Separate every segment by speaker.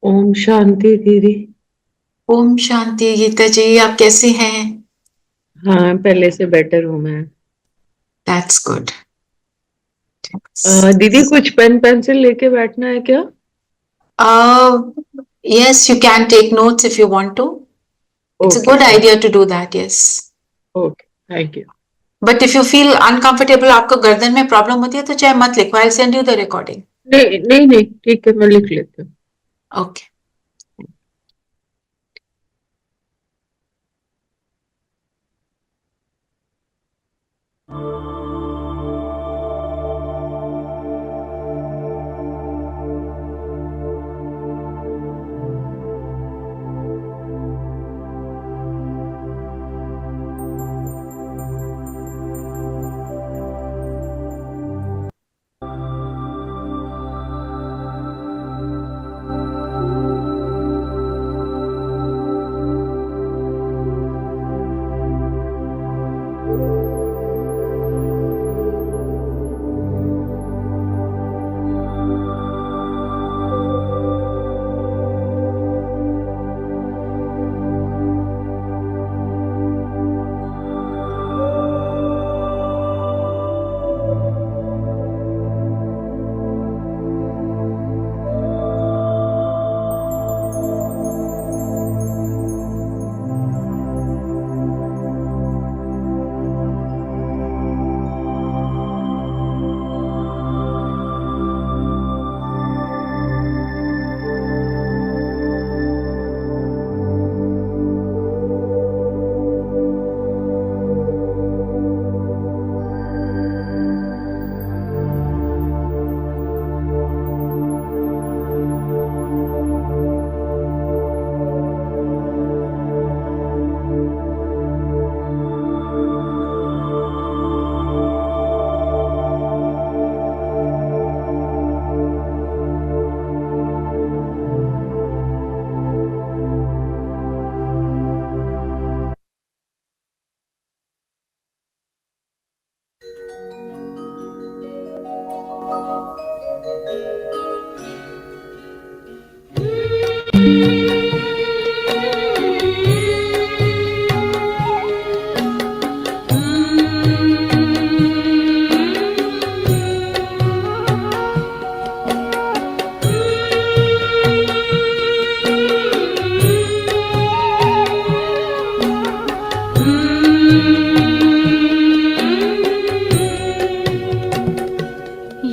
Speaker 1: ओम शांति दीदी।
Speaker 2: ओम शांति गीता जी, आप कैसे हैं?
Speaker 1: हाँ, पहले से बेटर हूँ मैं।
Speaker 2: That's good.
Speaker 1: दीदी कुछ पेन पेंसिल लेके बैठना है क्या?
Speaker 2: Yes, you can take notes if you want to. It's a
Speaker 1: okay
Speaker 2: good
Speaker 1: okay.
Speaker 2: idea to do that, yes.
Speaker 1: Okay, thank you.
Speaker 2: But if you feel uncomfortable, आपको गर्दन में problem होती है तो चाहे मत लिखो. I'll send you the recording.
Speaker 1: नहीं नहीं नहीं, ठीक है, मैं लिख लेती हूँ।
Speaker 2: Okay.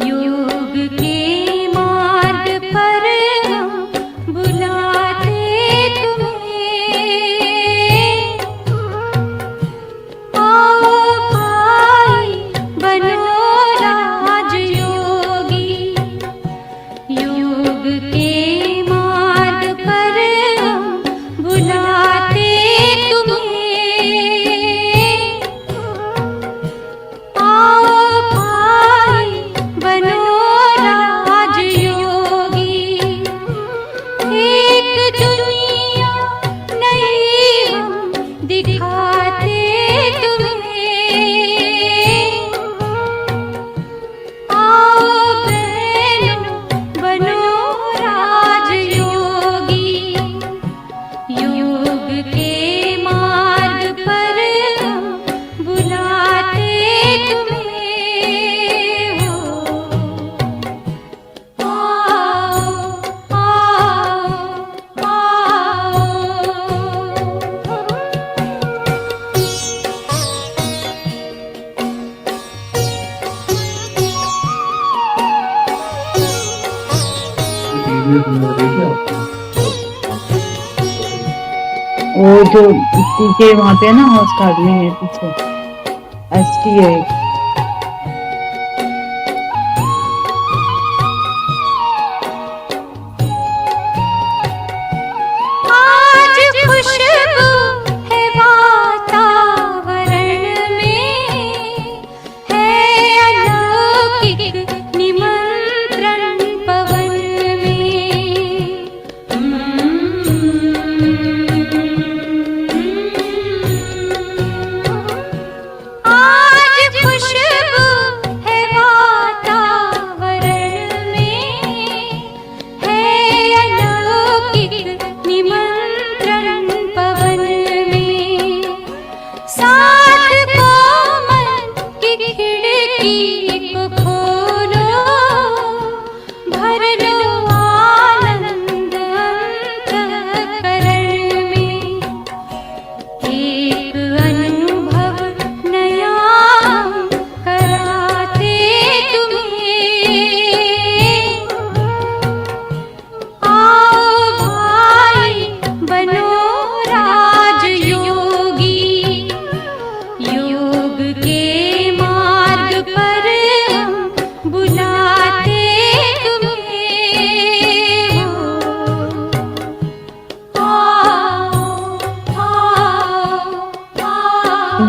Speaker 3: योग के मार्ग पर हम बुलाते तुम्हें। आओ भाई बनो राजयोगी। योग के मार्ग पर हम बुलाते तुम्हें। आओ भाई बनो राजयोगी। एक दुनिया नई हम दिखाते तुम्हें। आओ बहनों बनो राजयोगी। योग के मार्ग पर हम बुलाते तुम्हें हो। आओ आओ
Speaker 4: वो जो पीछे वहाँ पे है ना, हॉस्ट आदमी है पीछे, एसटी है।
Speaker 3: आज खुशबू है वातावरण में, है अलौकिक निमंत्रण पवन में। आज खुश
Speaker 2: गुड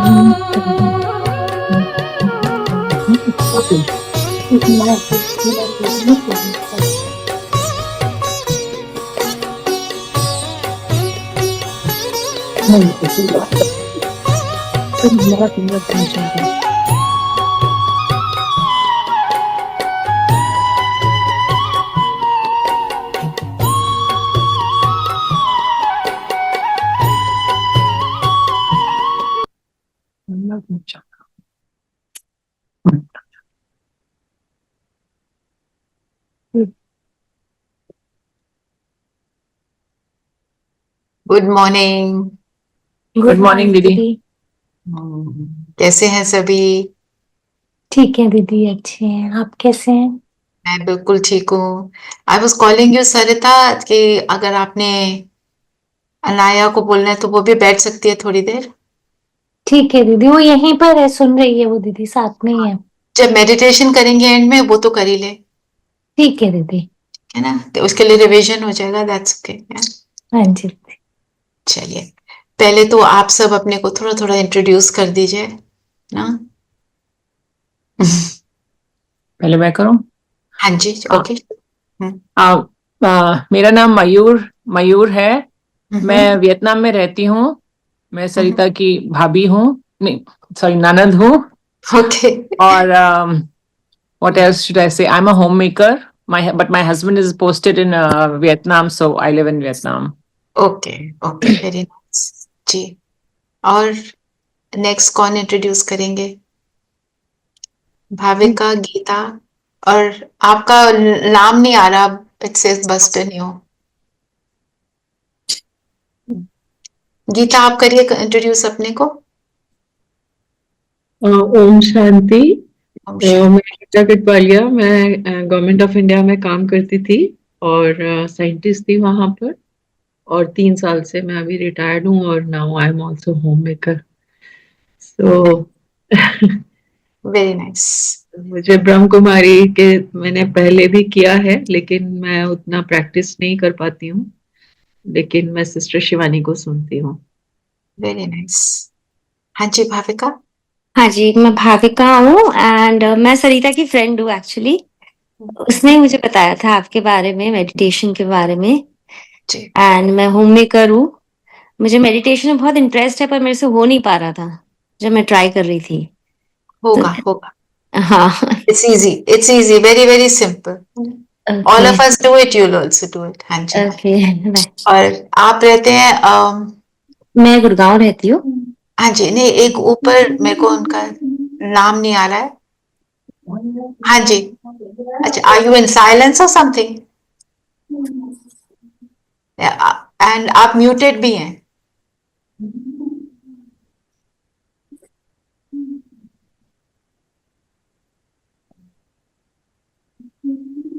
Speaker 2: मॉर्निंग।
Speaker 5: गुड मॉर्निंग दीदी।
Speaker 2: कैसे हैं सभी?
Speaker 3: ठीक है दीदी, अच्छे हैं। आप कैसे हैं?
Speaker 2: मैं बिल्कुल ठीक हूँ। आई वॉज कॉलिंग यू सरिता कि अगर आपने अनाया को बोलना है तो वो भी बैठ सकती है थोड़ी देर।
Speaker 3: ठीक है दीदी, वो यहीं पर है, सुन रही है वो दीदी, साथ में ही है।
Speaker 2: जब मेडिटेशन करेंगे एंड में वो तो कर ही ले,
Speaker 3: ठीक है दीदी।
Speaker 2: है ना? तो उसके लिए रिवीजन हो जाएगा। That's okay.
Speaker 3: हाँ जी दीदी।
Speaker 2: चलिए, पहले तो आप सब अपने को थोड़ा थोड़ा इंट्रोड्यूस कर दीजिए ना।
Speaker 5: पहले मैं करूं?
Speaker 2: हाँ जी, ओके।
Speaker 5: मेरा नाम मयूर है। मैं वियतनाम में रहती हूँ। मैं सरिता की भाभी हूँ, नहीं सॉरी ननद हूँ।
Speaker 2: ओके।
Speaker 5: और what else should I say? I'm a homemaker. But my husband is posted in Vietnam, so I live in Vietnam.
Speaker 2: Okay okay, very nice ji. और नेक्स्ट कौन इंट्रोड्यूस करेंगे? भाविका, गीता। और आपका नाम नहीं आ रहा, इट सेज बस्टन यू। गीता, आप करिए इंट्रोड्यूस अपने को।
Speaker 1: ओम शांति।
Speaker 2: ओम
Speaker 1: मैं गीता कटवालिया, मैं गवर्नमेंट ऑफ इंडिया में काम करती थी और साइंटिस्ट थी वहां पर। और 3 साल से मैं अभी रिटायर्ड हूँ और now I am also home maker. So
Speaker 2: very nice.
Speaker 1: मुझे ब्रह्म कुमारी के मैंने पहले भी किया है, लेकिन मैं उतना प्रैक्टिस नहीं कर पाती हूँ। लेकिन मैं सिस्टर शिवानी को सुनती हूँ।
Speaker 2: Very nice. हाँ जी भाविका।
Speaker 6: हाँ जी, मैं भाविका हूँ एंड मैं सरिता की फ्रेंड हूँ एक्चुअली। उसने मुझे बताया था आपके बारे में, मेडिटेशन के बारे में।
Speaker 2: जी।
Speaker 6: एंड मैं होम मेकर हूँ। मुझे मेडिटेशन में बहुत इंटरेस्ट है, पर मेरे से हो नहीं पा रहा था जब मैं ट्राई कर रही थी।
Speaker 2: होगा होगा।
Speaker 6: हाँ।
Speaker 2: It's easy, very very simple. All of us do it, you will also do it. हाँ जी।
Speaker 6: ओके।
Speaker 2: और आप रहते हैं
Speaker 6: मैं गुड़गांव रहती हूँ।
Speaker 2: हाँ जी, नहीं एक ऊपर मेरे को उनका नाम नहीं आ रहा है। हाँ जी। अच्छा, आर यू इन साइलेंस और समथिंग? एंड आप म्यूटेड भी हैं।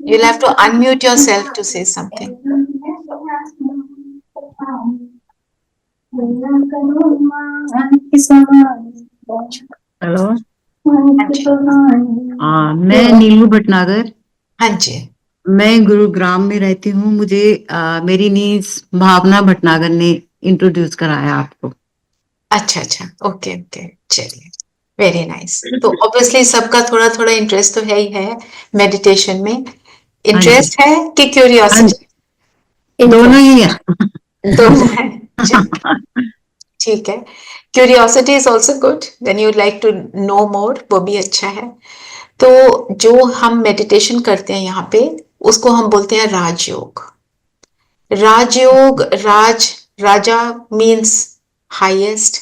Speaker 2: You'll have to unmute yourself to say something.
Speaker 4: Hello.
Speaker 2: हाँ जी।
Speaker 4: मैं नीलू भटनागर।
Speaker 2: हाँ जी।
Speaker 4: मैं गुरुग्राम में रहती हूँ। मुझे मेरी नीस भावना भटनागर ने इंट्रोड्यूस कराया आपको।
Speaker 2: अच्छा अच्छा, ओके ओके, चलिए, वेरी नाइस। तो ऑब्वियसली सबका थोड़ा थोड़ा इंटरेस्ट तो है ही है मेडिटेशन में। इंटरेस्ट है कि क्यूरियोसिटी?
Speaker 4: दोनों ही है।
Speaker 2: दोनों है। ठीक है। Curiosity is also good, when you like to know more, वो भी अच्छा है। तो जो हम मेडिटेशन करते हैं यहाँ पे, उसको हम बोलते हैं राजयोग। राजयोग, राजा मीन्स हाईएस्ट।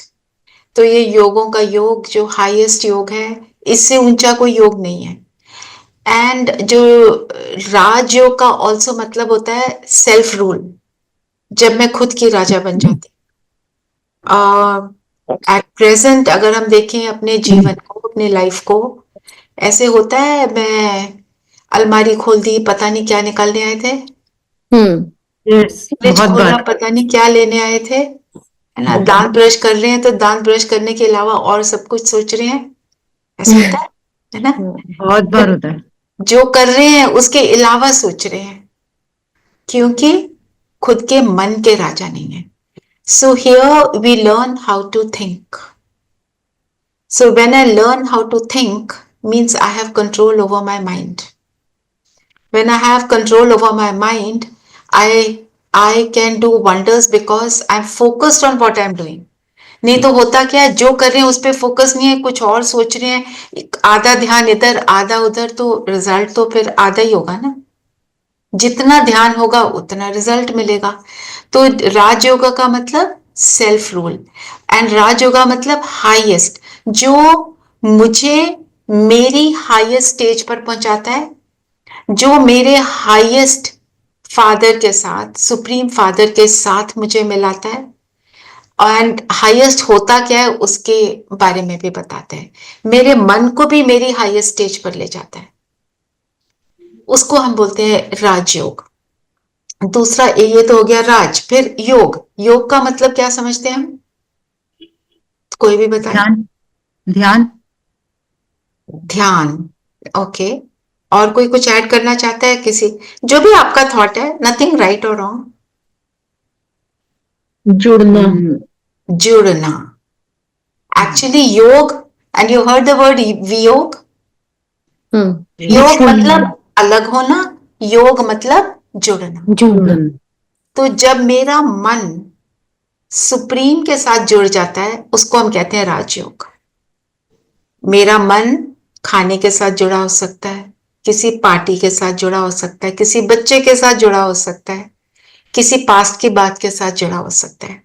Speaker 2: तो ये योगों का योग जो हाईएस्ट योग है, इससे ऊंचा कोई योग नहीं है। एंड जो राजयोग का ऑल्सो मतलब होता है सेल्फ रूल, जब मैं खुद की राजा बन जाती। एट प्रेजेंट अगर हम देखें अपने जीवन को, अपने लाइफ को, ऐसे होता है मैं अलमारी खोल दी, पता नहीं क्या निकालने आए थे। फ्रिज
Speaker 4: बहुत
Speaker 2: खोला,
Speaker 4: बार।
Speaker 2: पता नहीं क्या लेने आए थे, है ना? दांत ब्रश कर रहे हैं तो दांत ब्रश करने के अलावा और सब कुछ सोच रहे हैं। ऐसा होता है ना?
Speaker 4: बहुत बार होता है।
Speaker 2: जो कर रहे हैं उसके अलावा सोच रहे हैं, क्योंकि खुद के मन के राजा नहीं है। So here we learn how to think. So when I learn how to think, means I have control over my mind. When I have control over my mind, I can do wonders because I'm focused on what I'm doing. नहीं तो होता क्या है, जो कर रहे हैं उस पर फोकस नहीं है, कुछ और सोच रहे हैं, आधा ध्यान इधर आधा उधर, तो रिजल्ट तो फिर आधा ही होगा ना। जितना ध्यान होगा उतना रिजल्ट मिलेगा। तो राजयोगा का मतलब सेल्फ रूल, एंड राजयोगा मतलब हाईएस्ट, जो मुझे मेरी हाईएस्ट स्टेज पर पहुंचाता है, जो मेरे हाईएस्ट फादर के साथ, सुप्रीम फादर के साथ मुझे मिलाता है, एंड हाईएस्ट होता क्या है उसके बारे में भी बताते हैं। मेरे मन को भी मेरी हाईएस्ट स्टेज पर ले जाता है, उसको हम बोलते हैं राजयोग। दूसरा ये तो हो गया राज। फिर योग, योग का मतलब क्या समझते हैं हम, कोई भी बताए?
Speaker 4: ध्यान। ध्यान।
Speaker 2: ध्यान, ओके। और कोई कुछ ऐड करना चाहता है? किसी, जो भी आपका थॉट है, नथिंग राइट और रॉन्ग।
Speaker 1: जुड़ना।
Speaker 2: जुड़ना, एक्चुअली योग, and you heard the word वियोग। योग मतलब अलग होना, योग मतलब जुड़ना।
Speaker 3: जुड़ना।
Speaker 2: तो जब मेरा मन सुप्रीम के साथ जुड़ जाता है, उसको हम कहते हैं राजयोग। मेरा मन खाने के साथ जुड़ा हो सकता है, किसी पार्टी के साथ जुड़ा हो सकता है, किसी बच्चे के साथ जुड़ा हो सकता है, किसी पास्ट की बात के साथ जुड़ा हो सकता है,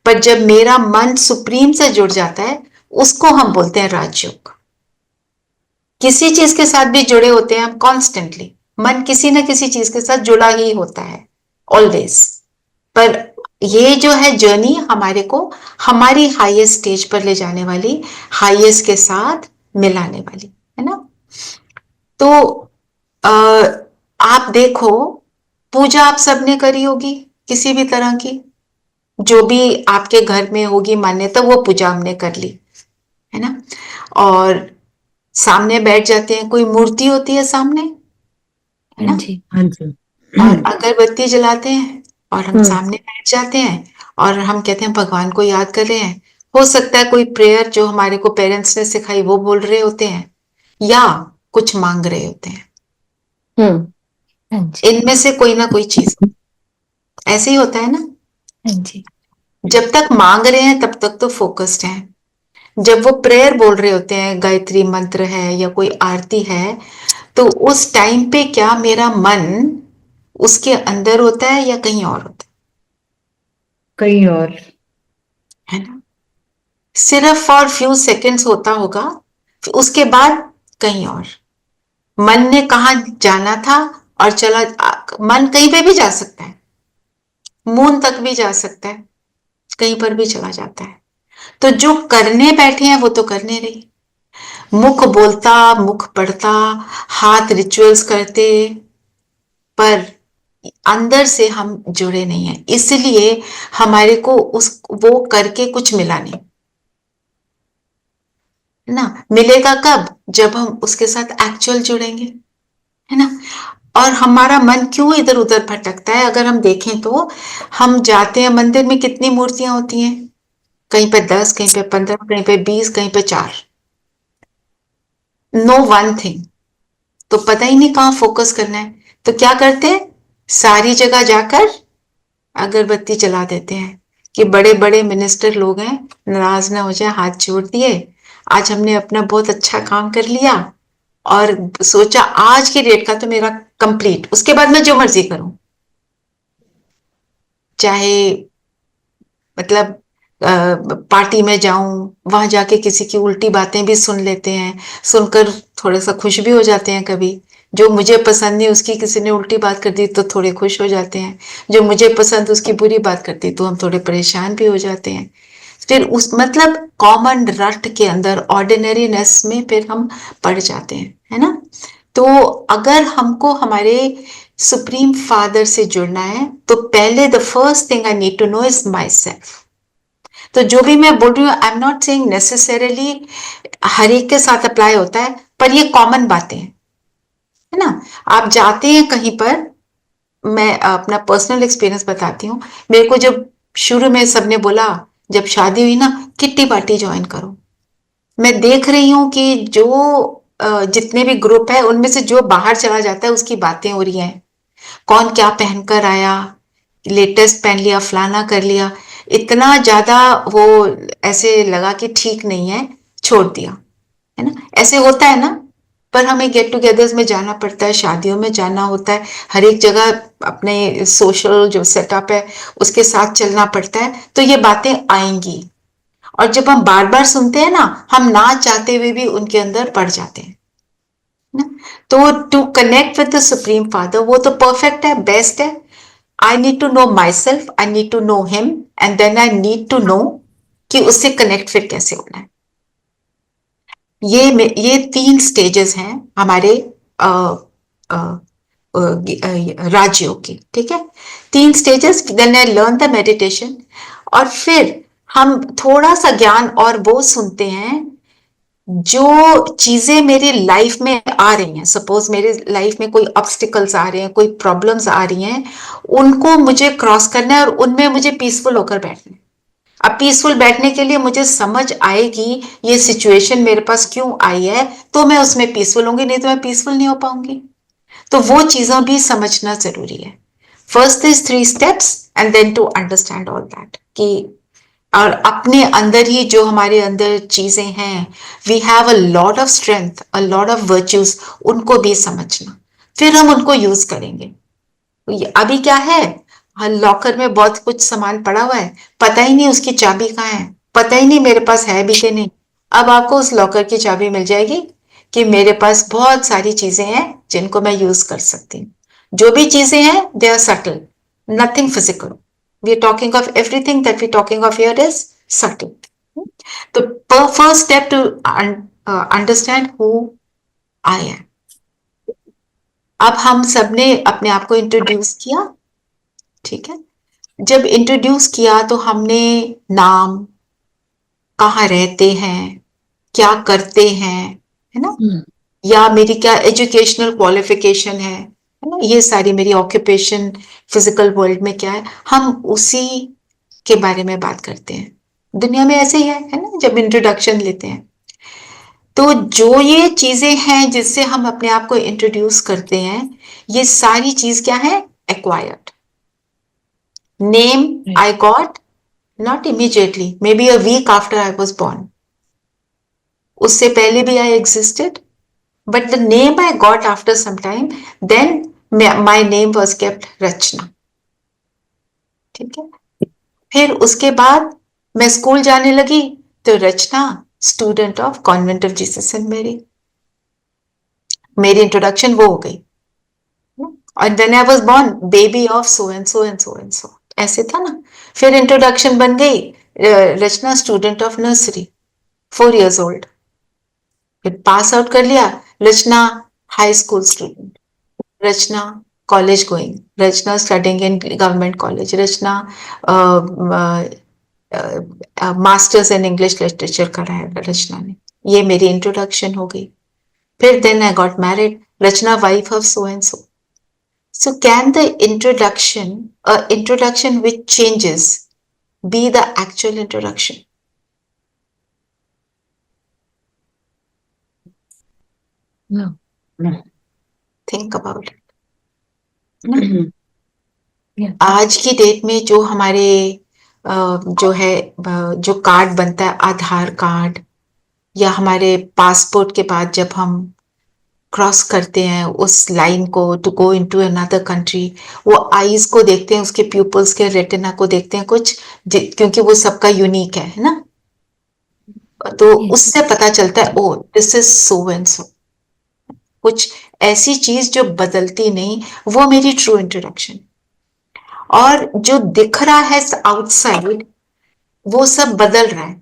Speaker 2: पर जब मेरा मन सुप्रीम से जुड़ जाता है, उसको हम बोलते हैं राजयोग। किसी चीज के साथ भी जुड़े होते हैं हम कॉन्स्टेंटली, मन किसी न किसी चीज के साथ जुड़ा ही होता है ऑलवेज, पर ये जो है जर्नी हमारे को हमारी हाईएस्ट स्टेज पर ले जाने वाली, हाईएस्ट के साथ मिलाने वाली है ना। तो आप देखो, पूजा आप सबने करी होगी किसी भी तरह की, जो भी आपके घर में होगी मान्यता, वो पूजा हमने कर ली है ना। और सामने बैठ जाते हैं, कोई मूर्ति होती है सामने है ना,
Speaker 4: हाँ जी।
Speaker 2: और अगरबत्ती जलाते हैं और हम सामने बैठ जाते हैं और हम कहते हैं भगवान को याद कर रहे हैं। हो सकता है कोई प्रेयर जो हमारे को पेरेंट्स ने सिखाई वो बोल रहे होते हैं, या कुछ मांग रहे होते हैं।
Speaker 3: हाँ जी।
Speaker 2: इनमें से कोई ना कोई चीज ऐसे ही होता है ना।
Speaker 3: हाँ जी।
Speaker 2: जब तक मांग रहे हैं तब तक तो फोकस्ड हैं। जब वो प्रेयर बोल रहे होते हैं, गायत्री मंत्र है या कोई आरती है, तो उस टाइम पे क्या मेरा मन उसके अंदर होता है या कहीं और होता
Speaker 4: कहीं और
Speaker 2: है ना। सिर्फ फॉर फ्यू सेकेंड्स होता होगा, फिर उसके बाद कहीं और। मन ने कहा जाना था और चला, मन कहीं पे भी जा सकता है, मून तक भी जा सकता है, कहीं पर भी चला जाता है। तो जो करने बैठे हैं वो तो करने रही, मुख बोलता, मुख पढ़ता, हाथ रिचुअल्स करते, पर अंदर से हम जुड़े नहीं हैं, इसलिए हमारे को वो करके कुछ मिला नहीं ना। मिलेगा कब? जब हम उसके साथ एक्चुअल जुड़ेंगे है ना। और हमारा मन क्यों इधर उधर भटकता है, अगर हम देखें तो हम जाते हैं मंदिर में, कितनी मूर्तियां होती हैं, कहीं पे 10, कहीं पे 15, कहीं पे 20, कहीं पे 4, नो वन थिंग। तो पता ही नहीं कहाँ फोकस करना है, तो क्या करते हैं, सारी जगह जाकर अगरबत्ती जला देते हैं। कि बड़े बड़े मिनिस्टर लोग हैं, नाराज ना हो जाए, हाथ जोड़ दिए, आज हमने अपना बहुत अच्छा काम कर लिया और सोचा आज की डेट का तो मेरा कंप्लीट, उसके बाद मैं जो मर्जी करूं, चाहे मतलब पार्टी में जाऊं, वहां जाके किसी की उल्टी बातें भी सुन लेते हैं, सुनकर थोड़ा सा खुश भी हो जाते हैं। कभी जो मुझे पसंद नहीं उसकी किसी ने उल्टी बात कर दी तो थोड़े खुश हो जाते हैं, जो मुझे पसंद उसकी बुरी बात करती तो हम थोड़े परेशान भी हो जाते हैं। फिर उस मतलब कॉमन रट के अंदर, ऑर्डिनरीनेस में फिर हम पड़ जाते हैं है ना। तो अगर हमको हमारे सुप्रीम फादर से जुड़ना है तो पहले the first thing I need to know is my self. तो जो भी मैं बोल रही हूँ, I am not saying necessarily हर एक के साथ अप्लाई होता है, पर ये कॉमन बातें हैं है ना। आप जाते हैं कहीं पर, मैं अपना पर्सनल एक्सपीरियंस बताती हूँ। मेरे को जब शुरू में सबने बोला, जब शादी हुई ना, किट्टी पार्टी ज्वाइन करो, मैं देख रही हूँ कि जो जितने भी ग्रुप है उनमें से जो बाहर चला जाता है उसकी बातें हो रही हैं, कौन क्या पहनकर आया, लेटेस्ट पहन लिया, फलाना कर लिया, इतना ज्यादा वो ऐसे लगा कि ठीक नहीं है, छोड़ दिया, है ना। ऐसे होता है ना, पर हमें गेट टुगेदर्स में जाना पड़ता है, शादियों में जाना होता है, हर एक जगह अपने सोशल जो सेटअप है उसके साथ चलना पड़ता है, तो ये बातें आएंगी। और जब हम बार बार सुनते हैं ना, हम ना चाहते हुए भी उनके अंदर पड़ जाते हैं ना। तो to connect with the supreme father, वो तो परफेक्ट है, बेस्ट है। I need to know my self, I need to know him, and then I need to know कि उससे कनेक्ट फिर कैसे होना है। ये 3 स्टेजेस हैं हमारे राजयोग की, ठीक है। 3 stages, then I learn the meditation, और फिर हम थोड़ा सा ज्ञान और वो सुनते हैं जो चीजें मेरी लाइफ में आ रही हैं। सपोज मेरे लाइफ में कोई ऑब्स्टिकल्स आ रहे हैं, कोई प्रॉब्लम्स आ रही हैं, उनको मुझे क्रॉस करना है और उनमें मुझे पीसफुल होकर बैठना है। अब पीसफुल बैठने के लिए मुझे समझ आएगी ये सिचुएशन मेरे पास क्यों आई है, तो मैं उसमें पीसफुल होंगी, नहीं तो मैं पीसफुल नहीं हो पाऊंगी। तो वो चीजें भी समझना जरूरी है। First is 3 steps and then to understand all that, कि और अपने अंदर ही जो हमारे अंदर चीजें हैं, we have a lot of strength, a lot of virtues, उनको भी समझना, फिर हम उनको यूज करेंगे। अभी क्या है, लॉकर में बहुत कुछ सामान पड़ा हुआ है, पता ही नहीं उसकी चाबी कहाँ है, पता ही नहीं मेरे पास है भी कि नहीं। अब आपको उस लॉकर की चाबी मिल जाएगी कि मेरे पास बहुत सारी चीजें हैं जिनको मैं यूज कर सकती हूँ। जो भी चीजें हैं they are subtle, nothing physical. We are talking of everything that we talking of here is subtle. तो first step to understand who I am. अब हम सबने अपने आप को इंट्रोड्यूस किया, ठीक है। जब इंट्रोड्यूस किया तो हमने नाम, कहाँ रहते हैं, क्या करते हैं, है ना, या मेरी क्या एजुकेशनल क्वालिफिकेशन है ना, ये सारी मेरी ऑक्यूपेशन, फिजिकल वर्ल्ड में क्या है, हम उसी के बारे में बात करते हैं। दुनिया में ऐसे ही है ना, जब इंट्रोडक्शन लेते हैं। तो जो ये चीजें हैं जिससे हम अपने आप को इंट्रोड्यूस करते हैं, ये सारी चीज क्या है, acquired. Name I got not immediately, maybe a week after I was born. उससे पहले भी I existed, but the name I got after some time, then my name was kept रचना, ठीक है। फिर उसके बाद मैं स्कूल जाने लगी तो Rachna, student of convent of Jesus and Mary, मेरी इंट्रोडक्शन वो हो गई। और then I was born baby of so and so and so and so, ऐसे था ना। फिर इंट्रोडक्शन बन गई, Rachna student of nursery, 4 years old। फिर पास आउट कर लिया, Rachna high school student, Rachna college going, Rachna studying in government college, Rachna masters in English literature करा है रचना ने। ये मेरी इंट्रोडक्शन हो गई। फिर then I got married, Rachna wife of so and so. So can the introduction which changes be the actual introduction?
Speaker 3: No.
Speaker 2: Think about it.
Speaker 3: Yeah.
Speaker 2: आज की डेट में जो हमारे जो है जो कार्ड बनता है, आधार कार्ड, या हमारे पासपोर्ट के बाद जब हम क्रॉस करते हैं उस लाइन को to go into another country, वो आईज को देखते हैं, उसके प्यूपल्स के रेटिना को देखते हैं कुछ, क्योंकि वो सबका यूनिक है ना। तो उससे पता चलता है oh this is so and so. कुछ ऐसी चीज जो बदलती नहीं, वो मेरी ट्रू इंट्रोडक्शन। और जो दिख रहा है आउटसाइड, वो सब बदल रहा है।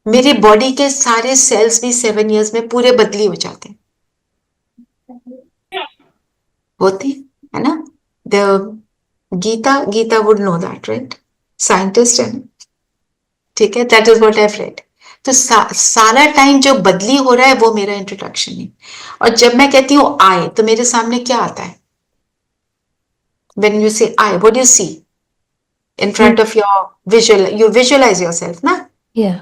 Speaker 2: मेरी बॉडी के सारे सेल्स भी 7 years में पूरे बदली हो जाते हैं, होते है ना। The Gita would know that, right, scientist है, ठीक है। That is what I have read. तो सारा टाइम जो बदली हो रहा है वो मेरा इंट्रोडक्शन है। और जब मैं कहती हूँ आई, तो मेरे सामने क्या आता है? When you say I, what do you see in front of your visual? You visualize yourself, na?
Speaker 3: Yeah.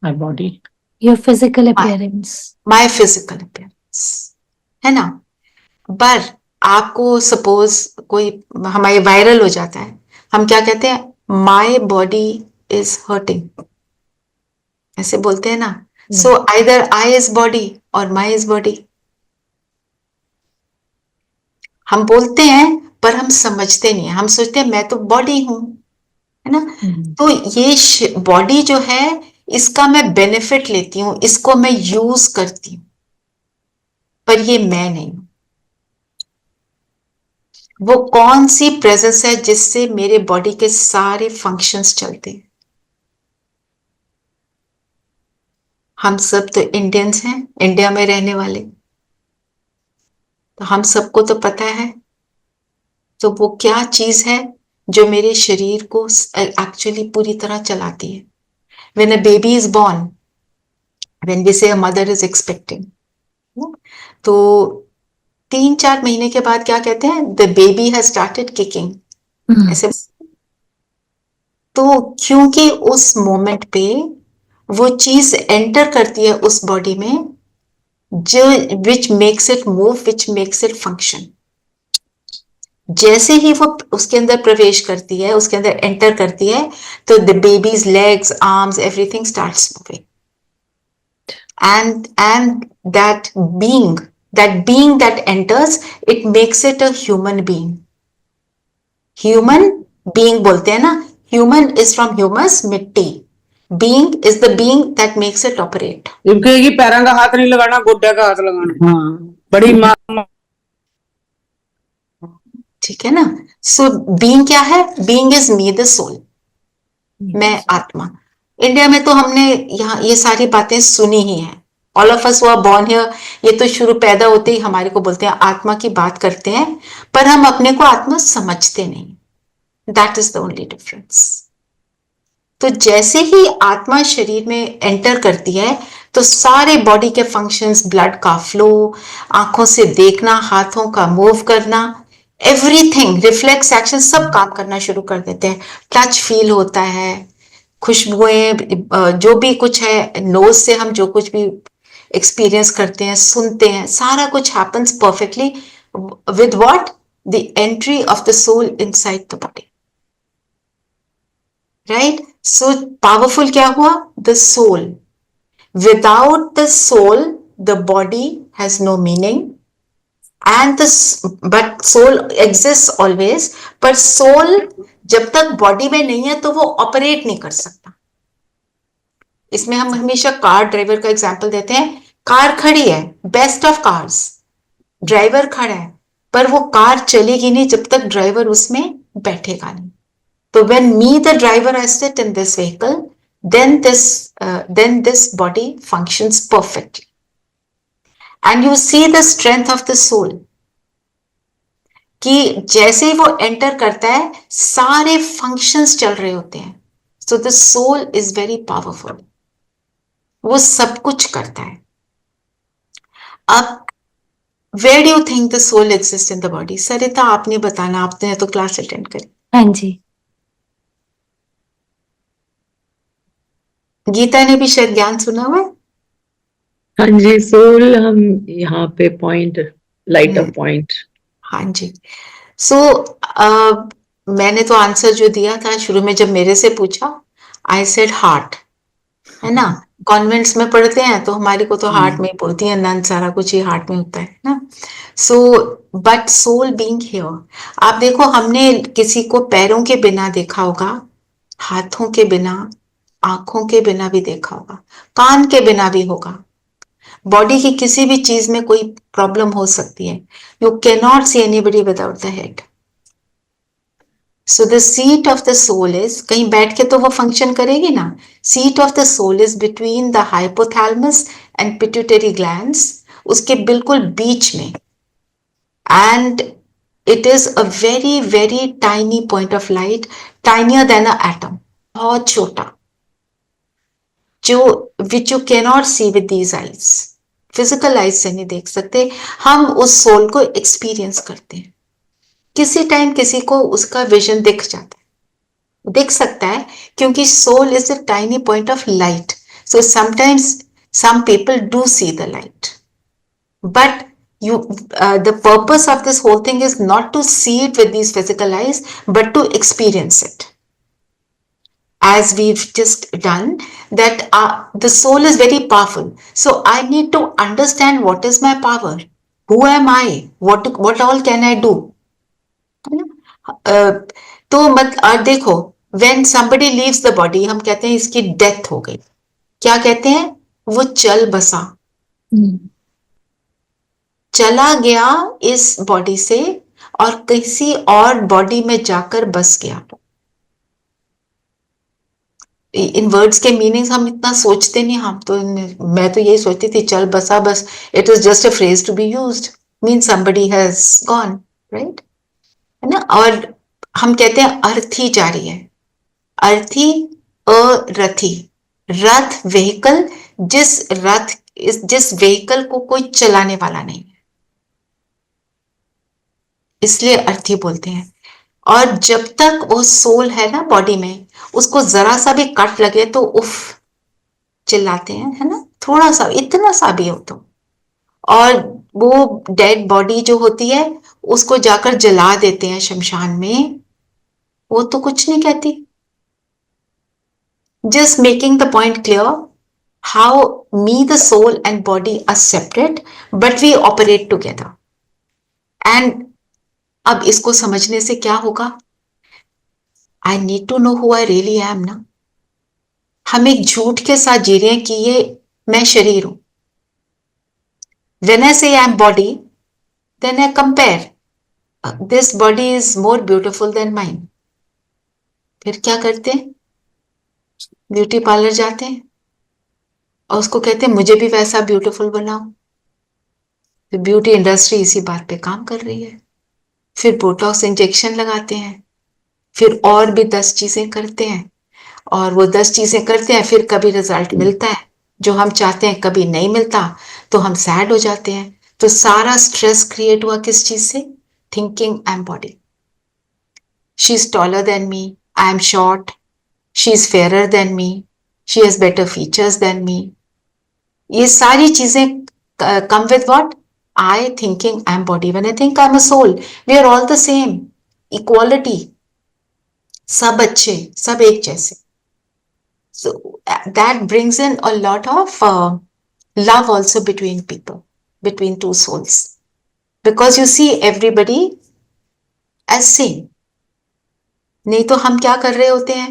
Speaker 5: My body.
Speaker 3: Your physical appearance.
Speaker 2: My physical appearance, है ना। पर आपको सपोज कोई हमारे वायरल हो जाता है, हम क्या कहते हैं, माय बॉडी इज हर्टिंग, ऐसे बोलते हैं ना। So either I is body और माई इज बॉडी, हम बोलते हैं पर हम समझते नहीं है, हम सोचते हैं मैं तो बॉडी हूं, है ना। तो ये बॉडी जो है, इसका मैं बेनिफिट लेती हूं, इसको मैं यूज करती हूं, पर ये मैं नहीं हूं। वो कौन सी प्रेजेंस है जिससे मेरे बॉडी के सारे फंक्शंस चलते हैं। हम सब तो इंडियंस हैं, इंडिया में रहने वाले, तो हम सबको तो पता है। तो वो क्या चीज है जो मेरे शरीर को एक्चुअली पूरी तरह चलाती है। When a baby is born, when we say a mother is expecting, तो 3-4 महीने के बाद क्या कहते हैं, the baby has started kicking, ऐसे। तो क्योंकि उस मोमेंट पे वो चीज एंटर करती है उस बॉडी में, जो which makes it move, which makes it function। जैसे ही वो उसके अंदर प्रवेश करती है, उसके अंदर एंटर करती है, तो the babies legs, arms, everything starts moving, and that being that enters, it makes it a human being। human being बोलते हैं ना, human is from humus, मिट्टी। being is the being that makes it operate।
Speaker 7: कहेगी पैरों का हाथ नहीं लगाना, गोड्या का हाथ लगाना। हाँ, बड़ी माँ।
Speaker 2: ठीक है ना। सो बीइंग क्या है, being is me the soul, मैं आत्मा। इंडिया में तो हमने यहाँ ये सारी बातें सुनी ही हैं, all of us who are born here, ये तो शुरू पैदा होते ही हमारे को बोलते हैं आत्मा की बात करते हैं, पर हम अपने को आत्मा समझते नहीं। That is the only difference. तो जैसे ही आत्मा शरीर में एंटर करती है, तो सारे बॉडी के फंक्शंस, ब्लड का फ्लो, आंखों से देखना, हाथों का मूव करना, एवरीथिंग, रिफ्लेक्स एक्शन, सब काम करना शुरू कर देते हैं। टच फील होता है, खुशबुएं, जो भी कुछ है, नोज से हम जो कुछ भी एक्सपीरियंस करते हैं, सुनते हैं, सारा कुछ happens perfectly with what, the entry of the soul inside the body, right. So powerful क्या हुआ, the soul. Without the soul the body has no meaning, and but soul exists always, पर soul जब तक body में नहीं है तो वो ऑपरेट नहीं कर सकता। इसमें हम हमेशा कार ड्राइवर का एग्जांपल देते हैं। कार खड़ी है, बेस्ट ऑफ कार्स, ड्राइवर खड़ा है, पर वो कार चलेगी नहीं जब तक ड्राइवर उसमें बैठेगा नहीं। तो when me the driver I sit in this vehicle, then this body functions perfectly। And you see the strength of the soul, कि जैसे ही वो एंटर करता है सारे फंक्शंस चल रहे होते हैं। So the soul is very powerful, वो सब कुछ करता है। अब where do you think the soul exist in the body? Sarita आपने बताना, आपने तो क्लास अटेंड करी।
Speaker 3: हाँ जी।
Speaker 2: गीता ने भी शायद ज्ञान सुना हुआ है।
Speaker 1: हाँ जी, सोल हम यहाँ पे पॉइंट, लाइट अ पॉइंट।
Speaker 2: हाँ जी। सो मैंने तो आंसर जो दिया था शुरू में, जब मेरे से पूछा, आई सेड हार्ट, है ना। कॉन्वेंट्स में पढ़ते हैं तो हमारे को तो हार्ट में बोलती है, नन सारा कुछ ही हार्ट में होता है ना। So but soul being here, आप देखो, हमने किसी को पैरों के बिना देखा होगा, हाथों के बिना, आंखों के बिना भी देखा होगा, कान के बिना भी होगा। बॉडी की किसी भी चीज में कोई प्रॉब्लम हो सकती है। You can not see anybody without the head. So the seat of the soul is, कहीं बैठ के तो वो फंक्शन करेगी ना। Seat of the soul is between the hypothalamus and pituitary glands, उसके बिल्कुल बीच में। And it is a very very tiny point of light, tinier than a atom, बहुत छोटा, जो which you can not see with these eyes, physical eyes से नहीं देख सकते। हम उस सोल को एक्सपीरियंस करते हैं। किसी टाइम किसी को उसका विजन दिख जाता है, दिख सकता है, क्योंकि soul is a tiny point of light. So sometimes Some people do see the light. But the purpose of this whole thing is not to see it with these physical eyes, but to experience it. As we've just done, that the soul is very powerful. So I need to understand what is my power. Who am I? What all can I do? तो और देखो, when somebody leaves the body, हम कहते हैं इसकी death हो गई. क्या कहते हैं? वो चल बसा, चला गया इस बॉडी से और किसी और बॉडी में जाकर बस गया. इन वर्ड्स के मीनिंग्स हम इतना सोचते नहीं. मैं तो यही सोचती थी, चल बसा, बस it is just a phrase to be used, mean somebody has gone, right, है ना. और हम कहते हैं अर्थी जा रही है. अर्थी, अरथी, रथ व्हीकल, जिस व्हीकल को कोई चलाने वाला नहीं है, इसलिए अर्थी बोलते हैं. और जब तक वो सोल है ना बॉडी में, उसको जरा सा भी कट लगे तो उफ चिल्लाते हैं, है ना, थोड़ा सा, इतना सा भी हो तो. और वो डेड बॉडी जो होती है उसको जाकर जला देते हैं शमशान में, वो तो कुछ नहीं कहती. Just making the point clear how me, the soul and body are separate, but we operate together. And अब इसको समझने से क्या होगा? I need to know who I really am ना. हम एक झूठ के साथ जी रहे हैं कि ये मैं शरीर हूं. When I say I am body, then I compare. This body is more beautiful than mine. फिर क्या करते हैं? ब्यूटी पार्लर जाते हैं और उसको कहते हैं मुझे भी वैसा ब्यूटीफुल बनाओ. फिर ब्यूटी इंडस्ट्री इसी बात पे काम कर रही है. फिर बोटॉक्स इंजेक्शन लगाते हैं, फिर और भी 10 चीजें करते हैं, और वो 10 चीजें करते हैं, फिर कभी रिजल्ट मिलता है जो हम चाहते हैं, कभी नहीं मिलता, तो हम सैड हो जाते हैं. तो सारा स्ट्रेस क्रिएट हुआ किस चीज से? Thinking I am body. She is taller than me, I am short. She is fairer than me. She has better features than me. ये सारी चीजें come with what? I thinking I am body. When I think I am a soul, we are all the same. Equality. सब अच्छे, सब एक जैसे. So that brings in a lot of love also between people, between two souls. Because you see everybody as same. नहीं तो हम क्या कर रहे होते हैं?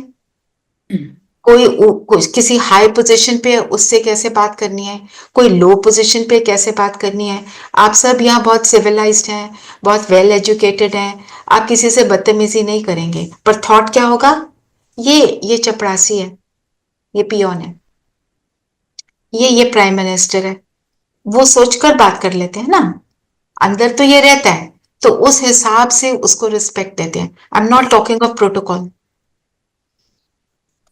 Speaker 2: कोई किसी हाई पोजीशन पे, उससे कैसे बात करनी है, कोई लो पोजीशन पे कैसे बात करनी है. आप सब यहाँ बहुत सिविलाइज्ड हैं, बहुत वेल एजुकेटेड हैं, आप किसी से बदतमीजी नहीं करेंगे. पर थॉट क्या होगा? ये चपरासी है, ये पियोन है, ये प्राइम मिनिस्टर है. वो सोचकर बात कर लेते हैं ना. अंदर तो ये रहता है, तो उस हिसाब से उसको रिस्पेक्ट देते हैं. आई am not talking of protocol.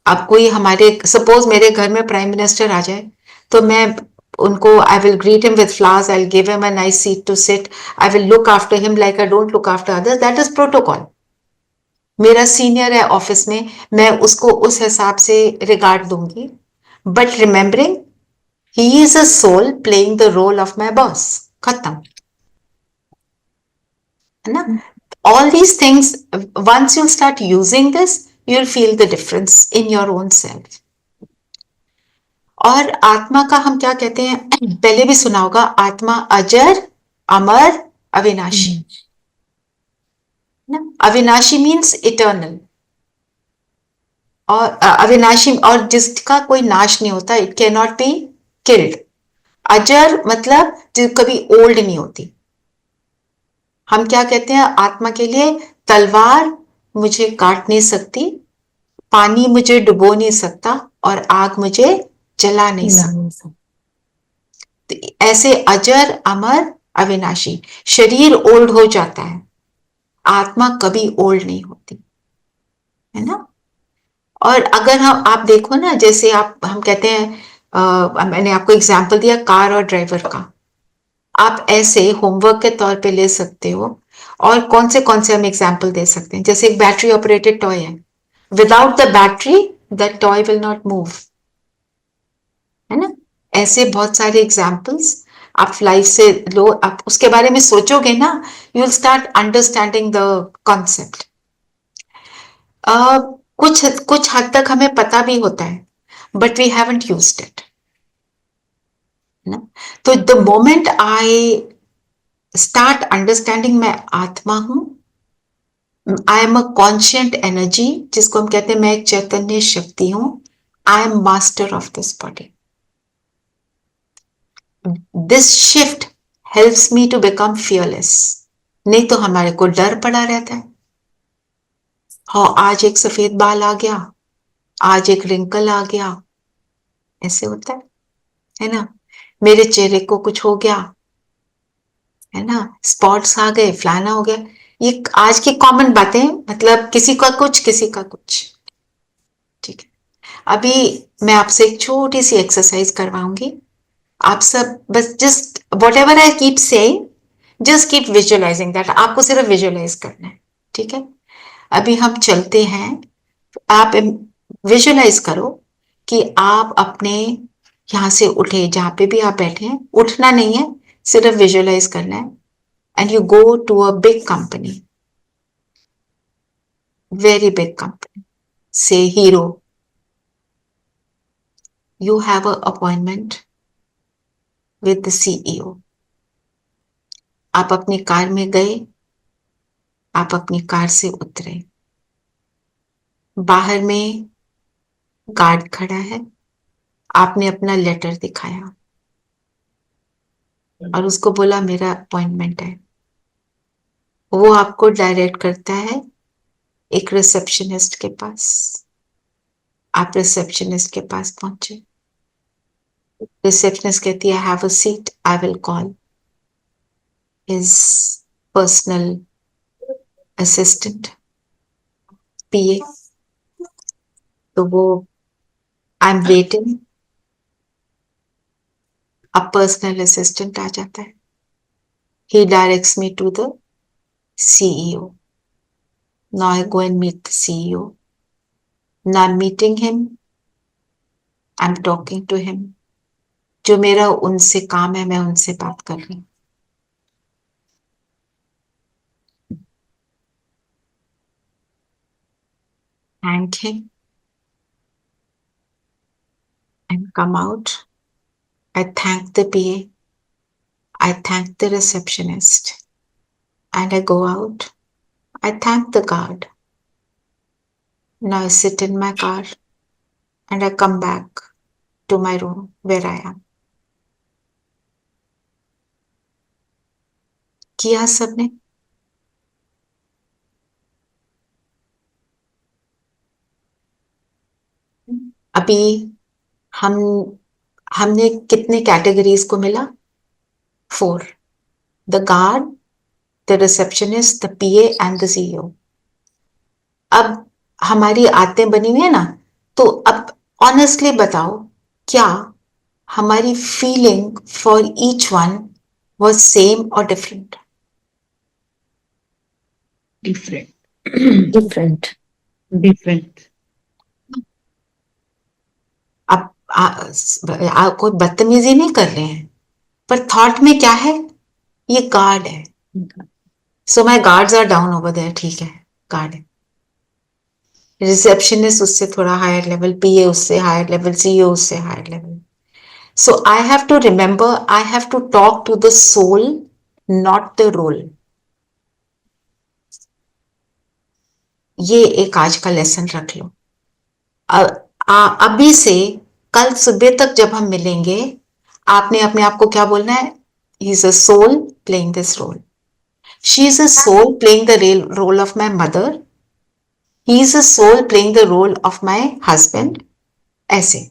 Speaker 2: अब कोई हमारे, सपोज मेरे घर में प्राइम मिनिस्टर आ जाए, तो मैं उनको, I will greet him with flowers, I will give him a nice seat to sit, I will look after him like I don't look after others. That is protocol. मेरा senior है office में, मैं उसको उस हिसाब से regard दूंगी. But remembering he is a soul playing the role of my boss. खत्म, है ना. All these things, once you start using this, you'll feel the difference in your own self. और आत्मा का हम क्या कहते हैं? पहले भी सुना होगा, आत्मा अजर, अमर, अविनाशी. ना, अविनाशी मीन्स इटर्नल, और अविनाशी, और जिसका कोई नाश नहीं होता, it can not be killed. अजर मतलब जो कभी ओल्ड नहीं होती. हम क्या कहते हैं आत्मा के लिए? तलवार मुझे काट नहीं सकती, पानी मुझे डुबो नहीं सकता, और आग मुझे जला नहीं सकता. तो ऐसे अजर, अमर, अविनाशी. शरीर ओल्ड हो जाता है, आत्मा कभी ओल्ड नहीं होती, है ना. और अगर आप देखो ना, जैसे हम कहते हैं, मैंने आपको एग्जांपल दिया कार और ड्राइवर का, आप ऐसे होमवर्क के तौर पे ले सकते हो. और कौन से हम एग्जाम्पल दे सकते हैं? जैसे एक बैटरी ऑपरेटेड टॉय है, without the battery that toy will not move, है ना. ऐसे बहुत सारे एग्जाम्पल्स आप लाइफ से लो, आप उसके बारे में सोचोगे ना, you will start understanding the concept. कुछ कुछ हद तक हमें पता भी होता है, but we haven't used it ना। तो the moment I start understanding मैं आत्मा हूं, I am a conscient energy, जिसको हम कहते हैं मैं एक चैतन्य शक्ति हूं, I am master of this body. This shift helps me to become fearless. नहीं तो हमारे को डर पड़ा रहता है। हाँ, आज एक सफेद बाल आ गया, आज एक रिंकल आ गया, ऐसे होता है ना। मेरे चेहरे को कुछ हो गया, है ना, स्पॉट्स आ गए, फलाना हो गया। ये आज की कॉमन बातें, मतलब किसी का कुछ किसी का कुछ। ठीक है, अभी मैं आपसे एक छोटी सी एक्सरसाइज करवाऊंगी। आप सब बस just what ever I keep saying, just keep visualising that. आपको सिर्फ विजुअलाइज करना है, ठीक है। अभी हम चलते हैं, आप विजुअलाइज करो कि आप अपने यहां से उठे, जहां पे भी आप बैठे हैं, उठना नहीं है, सिर्फ विजुअलाइज करना है। And you go to a big company, very big company, say Hero. You have an appointment with the CEO. आप अपनी कार में गए, आप अपनी कार से उतरे, बाहर में गार्ड खड़ा है, आपने अपना लेटर दिखाया और उसको बोला मेरा अपॉइंटमेंट है। वो आपको डायरेक्ट करता है एक रिसेप्शनिस्ट के पास। आप रिसेप्शनिस्ट के पास पहुंचे, रिसेप्शनिस्ट कहती है have a seat, I will call his personal assistant, PA. तो वो आई एम वेटिंग, अब पर्सनल असिस्टेंट आ जाता है। He directs me to the CEO. Now I go and meet the CEO. Now I'm meeting him, I'm talking to him. जो मेरा उनसे काम है, मैं उनसे बात कर रही हूँ। Thank him and come out. I thank the PA. I thank the receptionist. And I go out. I thank the guard. Now I sit in my car and I come back to my room where I am. किया सबने? अभी हमने कितने categories को मिला? 4. The guard, the receptionist, the PA and the CEO. अब हमारी आदतें बनी हुई है ना, तो अब ऑनेस्टली बताओ, क्या हमारी feeling for each one was same और डिफरेंट?
Speaker 1: डिफरेंट।
Speaker 3: डिफरेंट।
Speaker 2: अब कोई बदतमीजी नहीं कर रहे हैं, पर थॉट में क्या है? ये गार्ड है, so my guards are down over there, ठीक है, गार्ड है। रिसेप्शनिस्ट उससे थोड़ा हायर लेवल, पीए उससे हायर लेवल, सीईओ उससे higher level. So I have to remember, I have to talk to the soul, not the role. ये एक आज का लेसन रख लो। अभी से कल सुबह तक जब हम मिलेंगे, आपने अपने आप को क्या बोलना है? He is a soul playing this role, she is a soul playing the role of my mother, he is a soul playing the role of my husband, ऐसे।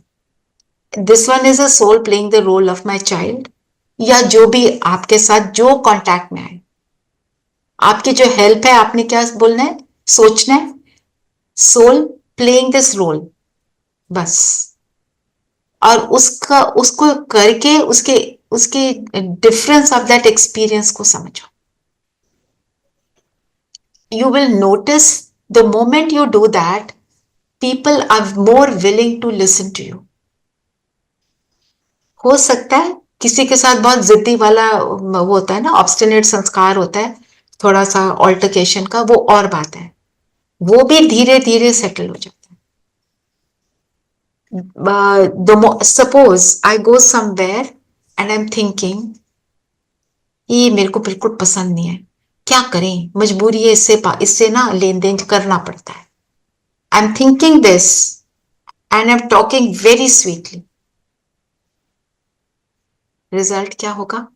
Speaker 2: This one is a soul playing the role of my child, या जो भी आपके साथ जो contact में आए, आपकी जो हेल्प है, आपने क्या बोलना है, सोचना है, सोल प्लेइंग दिस रोल, बस। और उसको करके उसके उसके डिफरेंस ऑफ दैट एक्सपीरियंस को समझो। You will notice the moment you do that, people are more willing to listen to you. हो सकता है किसी के साथ बहुत जिद्दी वाला वो होता है ना, ऑब्स्टिनेट संस्कार होता है, थोड़ा सा ऑल्टरकेशन का, वो और बात है, वो भी धीरे धीरे सेटल हो जाता है। Suppose I go somewhere and I am thinking ये मेरे को बिल्कुल पसंद नहीं है, क्या करें, मजबूरी है, इससे ना लेन देन करना पड़ता है। I am thinking this and I am talking very sweetly, result क्या होगा?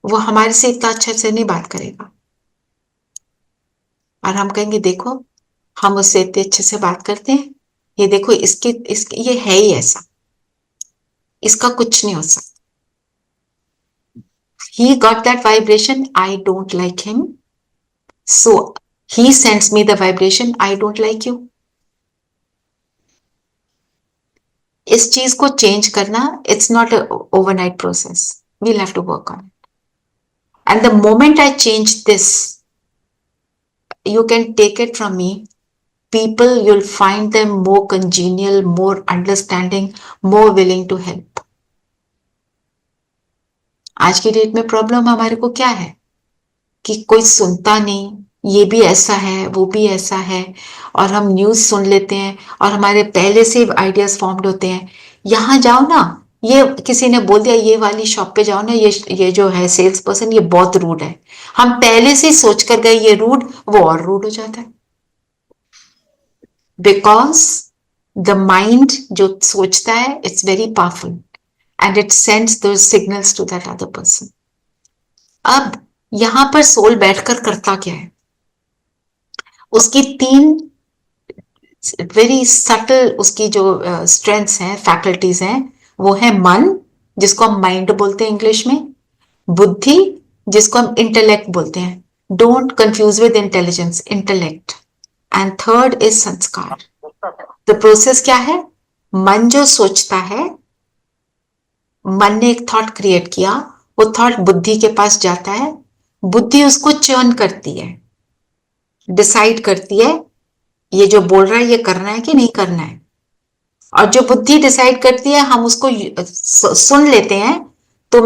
Speaker 2: वो हमारे से इतना अच्छे से नहीं बात करेगा और हम कहेंगे देखो हम उससे इतने अच्छे से बात करते हैं, ये देखो इसके ये है ही ऐसा, इसका कुछ नहीं हो सकता। He got that vibration, I don't like him, so he sends me the vibration, I don't like you. इस चीज को चेंज करना, it's not a overnight process, we'll have to work on it. And the moment I change this, you can take it from me, people, you'll find them more congenial, more understanding, more willing to help. आज की date में problem हमारे को क्या है कि कोई सुनता नहीं, ये भी ऐसा है वो भी ऐसा है, और हम न्यूज सुन लेते हैं और हमारे पहले से आइडियाज फॉर्म्ड होते हैं। यहाँ जाओ ना, ये किसी ने बोल दिया ये वाली शॉप पे जाओ ना, ये जो है सेल्स पर्सन ये बहुत रूड है, हम पहले से सोच कर गए ये रूड, वो और रूड हो जाता है। बिकॉज द माइंड जो सोचता है it's very powerful and it sends those signals to that other person. अब यहां पर सोल बैठकर करता क्या है? उसकी 3 वेरी सटल उसकी जो स्ट्रेंथ्स हैं, फैकल्टीज हैं, वो है मन, जिसको हम माइंड बोलते हैं इंग्लिश में, बुद्धि जिसको हम इंटेलेक्ट बोलते हैं, don't confuse with intelligence, intellect, and third is संस्कार। द प्रोसेस क्या है? मन जो सोचता है, मन ने एक थॉट क्रिएट किया, वो थॉट बुद्धि के पास जाता है, बुद्धि उसको चर्न करती है, डिसाइड करती है ये जो बोल रहा है ये करना है कि नहीं करना है, और जो बुद्धि डिसाइड करती है हम उसको सुन लेते हैं। तो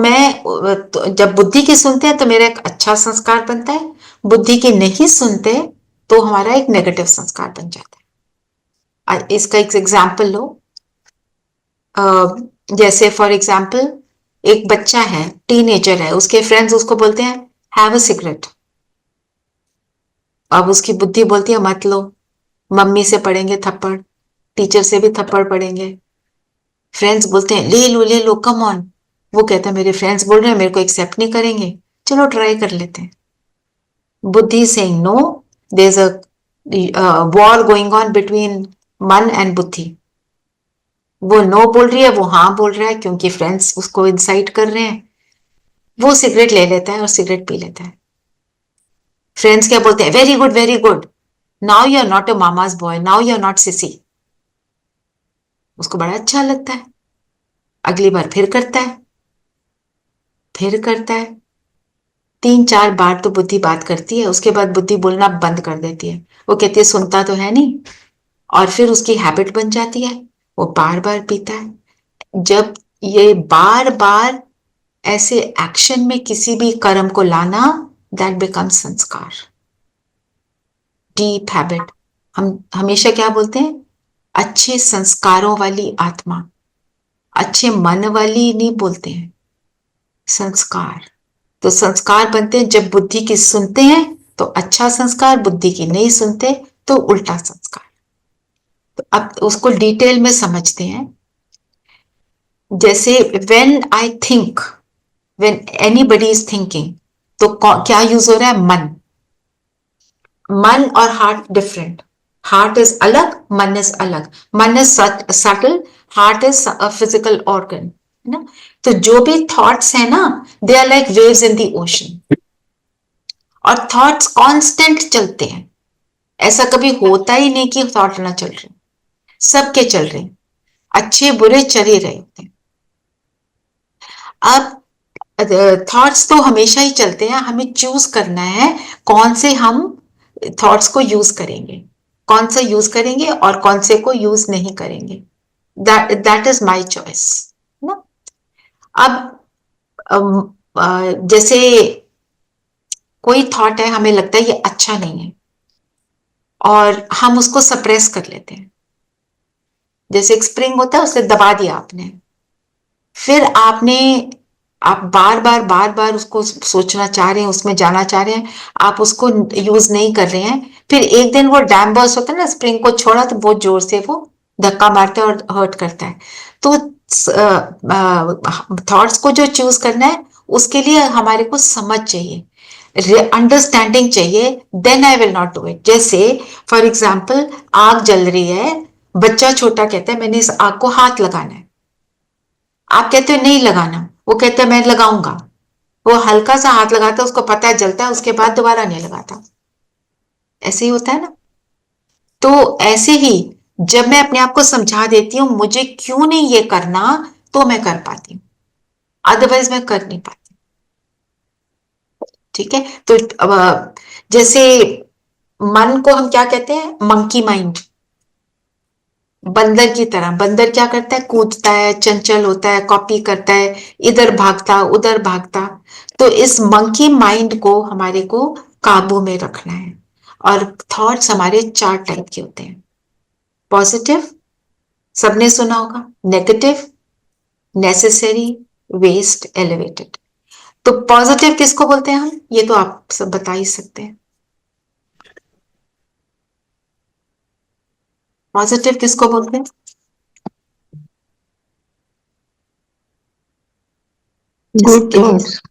Speaker 2: जब बुद्धि की सुनते हैं तो मेरा एक अच्छा संस्कार बनता है, बुद्धि की नहीं सुनते तो हमारा एक नेगेटिव संस्कार बन जाता है। इसका एक एग्जाम्पल लो, जैसे फॉर एग्जाम्पल एक बच्चा है, टीनेजर है, उसके फ्रेंड्स उसको बोलते हैं हैव अ सिगरेट, अब उसकी बुद्धि बोलती है मत लो, मम्मी से पड़ेंगे थप्पड़, टीचर से भी थप्पड़ पड़ेंगे, फ्रेंड्स बोलते हैं ले लो कम ऑन, वो कहता है मेरे फ्रेंड्स बोल रहे हैं मेरे को एक्सेप्ट नहीं करेंगे, चलो ट्राई कर लेते हैं। बुद्धि saying no, there is a war going on between मन एंड बुद्धि, वो नो बोल रही है, वो हाँ बोल रहा है, क्योंकि फ्रेंड्स उसको इंसाइट कर रहे हैं। वो सिगरेट ले लेता है और सिगरेट पी लेता है। फ्रेंड्स क्या बोलते हैं? Very good, now you are not a mama's boy, now you are not sissy. उसको बड़ा अच्छा लगता है, अगली बार फिर करता है, 3-4 बार तो बुद्धि बात करती है, उसके बाद बुद्धि बोलना बंद कर देती है, वो कहती है सुनता तो है नहीं, और फिर उसकी हैबिट बन जाती है, वो बार बार पीता है। जब ये बार बार ऐसे एक्शन में किसी भी कर्म को लाना, दैट बिकम्स संस्कार, डीप हैबिट। हम हमेशा क्या बोलते हैं? अच्छे संस्कारों वाली आत्मा, अच्छे मन वाली नहीं बोलते हैं, संस्कार। तो संस्कार बनते हैं जब बुद्धि की सुनते हैं तो अच्छा संस्कार, बुद्धि की नहीं सुनते तो उल्टा संस्कार। तो अब उसको डिटेल में समझते हैं। जैसे when I think, when anybody is thinking, तो क्या यूज हो रहा है? मन और हार्ट डिफरेंट, हार्ट इज अलग, मन इज अलग, मन is subtle, heart is a physical organ, है ना। तो जो भी थॉट्स है ना, they are like waves in the ocean, और थॉट्स कांस्टेंट चलते हैं, ऐसा कभी होता ही नहीं कि थॉट ना चल रहे, सबके चल रहे, अच्छे बुरे चल ही रहे होते हैं। अब थॉट्स तो हमेशा ही चलते हैं, हमें चूज करना है कौन से हम थॉट्स को यूज करेंगे, कौन से यूज करेंगे और कौन से को यूज नहीं करेंगे, दैट इज माय चॉइस ना। अब जैसे कोई थॉट है, हमें लगता है ये अच्छा नहीं है और हम उसको सप्रेस कर लेते हैं। जैसे एक स्प्रिंग होता है, उसे दबा दिया आपने, फिर आप बार बार उसको सोचना चाह रहे हैं, उसमें जाना चाह रहे हैं, आप उसको यूज नहीं कर रहे हैं, फिर एक दिन वो डैम बर्स्ट होता है ना, स्प्रिंग को छोड़ा तो बहुत जोर से वो धक्का मारता है और हर्ट करता है। तो थॉट्स को जो चूज करना है, उसके लिए हमारे को समझ चाहिए, अंडरस्टैंडिंग चाहिए, then I will not do it. जैसे फॉर एग्जाम्पल, आग जल रही है, बच्चा छोटा कहता है मैंने इस आग को हाथ लगाना है, आप कहते हो नहीं लगाना, वो कहता है मैं लगाऊंगा, वो हल्का सा हाथ लगाता है, उसको पता है जलता है, उसके बाद दोबारा नहीं लगाता। ऐसे ही होता है ना। तो ऐसे ही जब मैं अपने आप को समझा देती हूँ मुझे क्यों नहीं ये करना, तो मैं कर पाती हूँ, अदरवाइज मैं कर नहीं पाती। ठीक है। तो जैसे मन को हम क्या कहते हैं, मंकी माइंड, बंदर की तरह। बंदर क्या करता है, कूदता है, चंचल होता है, कॉपी करता है, इधर भागता उधर भागता। तो इस मंकी माइंड को हमारे को काबू में रखना है। और थॉट्स हमारे 4 टाइप के होते हैं। पॉजिटिव, सबने सुना होगा, नेगेटिव, नेसेसरी, वेस्ट, एलिवेटेड। तो पॉजिटिव किसको बोलते हैं हम, ये तो आप सब बता ही सकते हैं। पॉजिटिव किसको बोलते हैं?
Speaker 1: Good thoughts.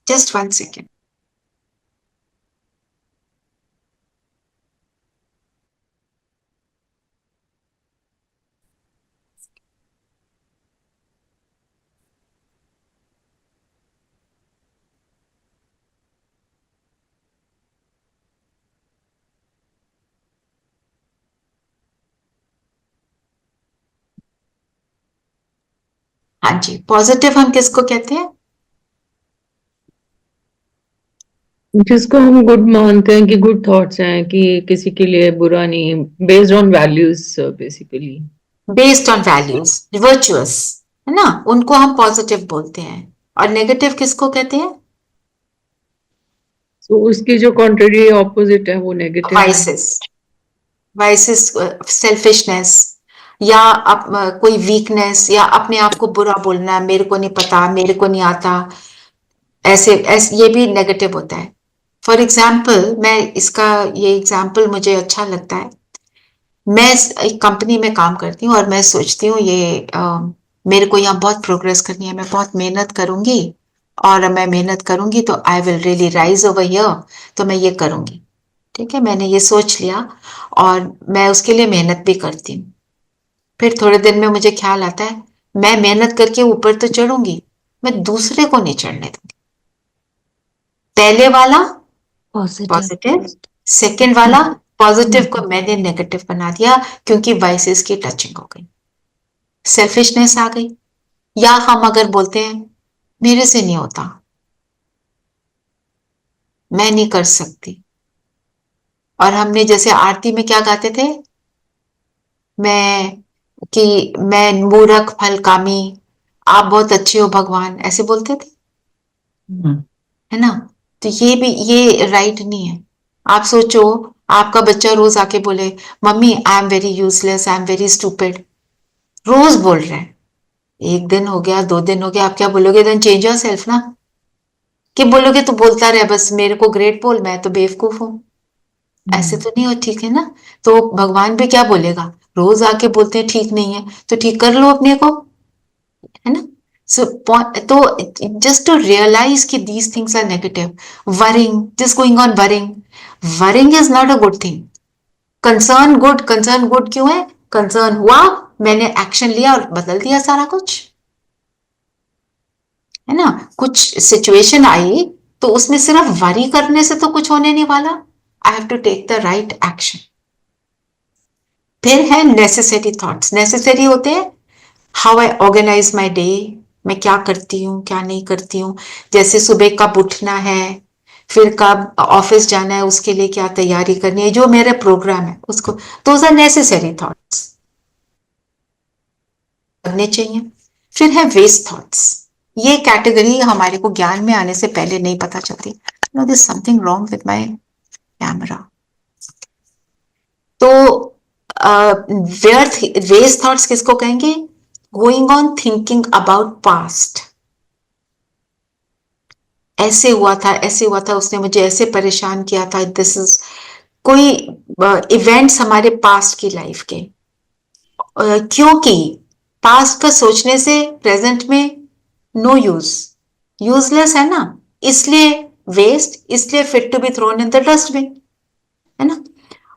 Speaker 2: Just 1 second. हाँ जी, पॉजिटिव हम किसको कहते हैं?
Speaker 1: जिसको हम गुड मानते हैं कि गुड थॉट्स हैं, कि किसी के लिए बुरा नहीं, based on values basically.
Speaker 2: Based on values, virtuous, है ना, उनको हम पॉजिटिव बोलते हैं। और नेगेटिव किसको कहते हैं?
Speaker 1: तो उसकी जो कॉन्ट्रेरी ऑपोजिट है वो नेगेटिव है।
Speaker 2: वाइसेस। वाइसेस, सेल्फिशनेस, या कोई वीकनेस, या अपने आप को बुरा बोलना, मेरे को नहीं पता, मेरे को नहीं आता, ऐसे ये भी नेगेटिव होता है। फॉर एग्जाम्पल, मैं इसका ये एग्जाम्पल मुझे अच्छा लगता है। मैं एक कंपनी में काम करती हूँ और मैं सोचती हूँ मेरे को यहाँ बहुत प्रोग्रेस करनी है, मैं बहुत मेहनत करूंगी, और मैं मेहनत करूंगी तो I will really rise over here, तो मैं ये करूंगी। ठीक है, मैंने ये सोच लिया और मैं उसके लिए मेहनत भी करती हूँ। फिर थोड़े दिन में मुझे ख्याल आता है, मैं मेहनत करके ऊपर तो चढ़ूंगी, मैं दूसरे को नहीं चढ़ने दूंगी। पहले वाला
Speaker 3: पॉजिटिव।
Speaker 2: पॉजिटिव, सेकंड वाला पॉजिटिव को मैंने नेगेटिव बना दिया, क्योंकि वाइसेस की टचिंग हो गई, सेल्फिशनेस आ गई। या हम अगर बोलते हैं मेरे से नहीं होता, मैं नहीं कर सकती, और हमने जैसे आरती में क्या गाते थे, मैं मैं मूर्ख फल कामी, आप बहुत अच्छे हो भगवान, ऐसे बोलते थे, है ना। तो ये राइट नहीं है। आप सोचो, आपका बच्चा रोज आके बोले mummy I am very useless, I am very stupid, रोज बोल रहे हैं, 1 दिन हो गया, 2 दिन हो गया, आप क्या बोलोगे? देन चेंज योर सेल्फ ना, कि बोलोगे तो बोलता रहे बस, मेरे को ग्रेट बोल, मैं तो बेवकूफ हूं। ऐसे तो नहीं हो, ठीक है ना। तो भगवान भी क्या बोलेगा, रोज आके बोलते हैं ठीक नहीं है, तो ठीक कर लो अपने को, है ना। सो तो जस्ट टू रियलाइज कि these things are negative. Worrying, just going on worrying, worrying is not a good thing. Concern good क्यों है? कंसर्न हुआ, मैंने एक्शन लिया और बदल दिया सारा कुछ, है ना। कुछ सिचुएशन आई तो उसमें सिर्फ वरी करने से तो कुछ होने नहीं वाला, I have to take the right action. फिर है नेसेसरी थॉट्स। नेसेसरी होते हैं how I organise my day, मैं क्या करती हूँ क्या नहीं करती हूँ, जैसे सुबह कब उठना है, फिर कब ऑफिस जाना है, उसके लिए क्या तैयारी करनी है, जो मेरा प्रोग्राम है उसको, दोज आर नेसेसरी थॉट्स, करने चाहिए। फिर है वेस्ट थॉट्स। ये कैटेगरी हमारे को ज्ञान में आने से पहले नहीं पता चलती। No this something wrong with my camera. तो व्यर्थ वेस्ट थॉट्स किसको कहेंगे? Going on thinking about past, ऐसे हुआ था, ऐसे हुआ था, उसने मुझे ऐसे परेशान किया था, दिस इज कोई इवेंट्स हमारे पास्ट की लाइफ के। क्योंकि पास्ट का सोचने से प्रेजेंट में नो यूज, यूजलेस है ना, इसलिए वेस्ट, इसलिए fit to be thrown in the dustbin, है ना।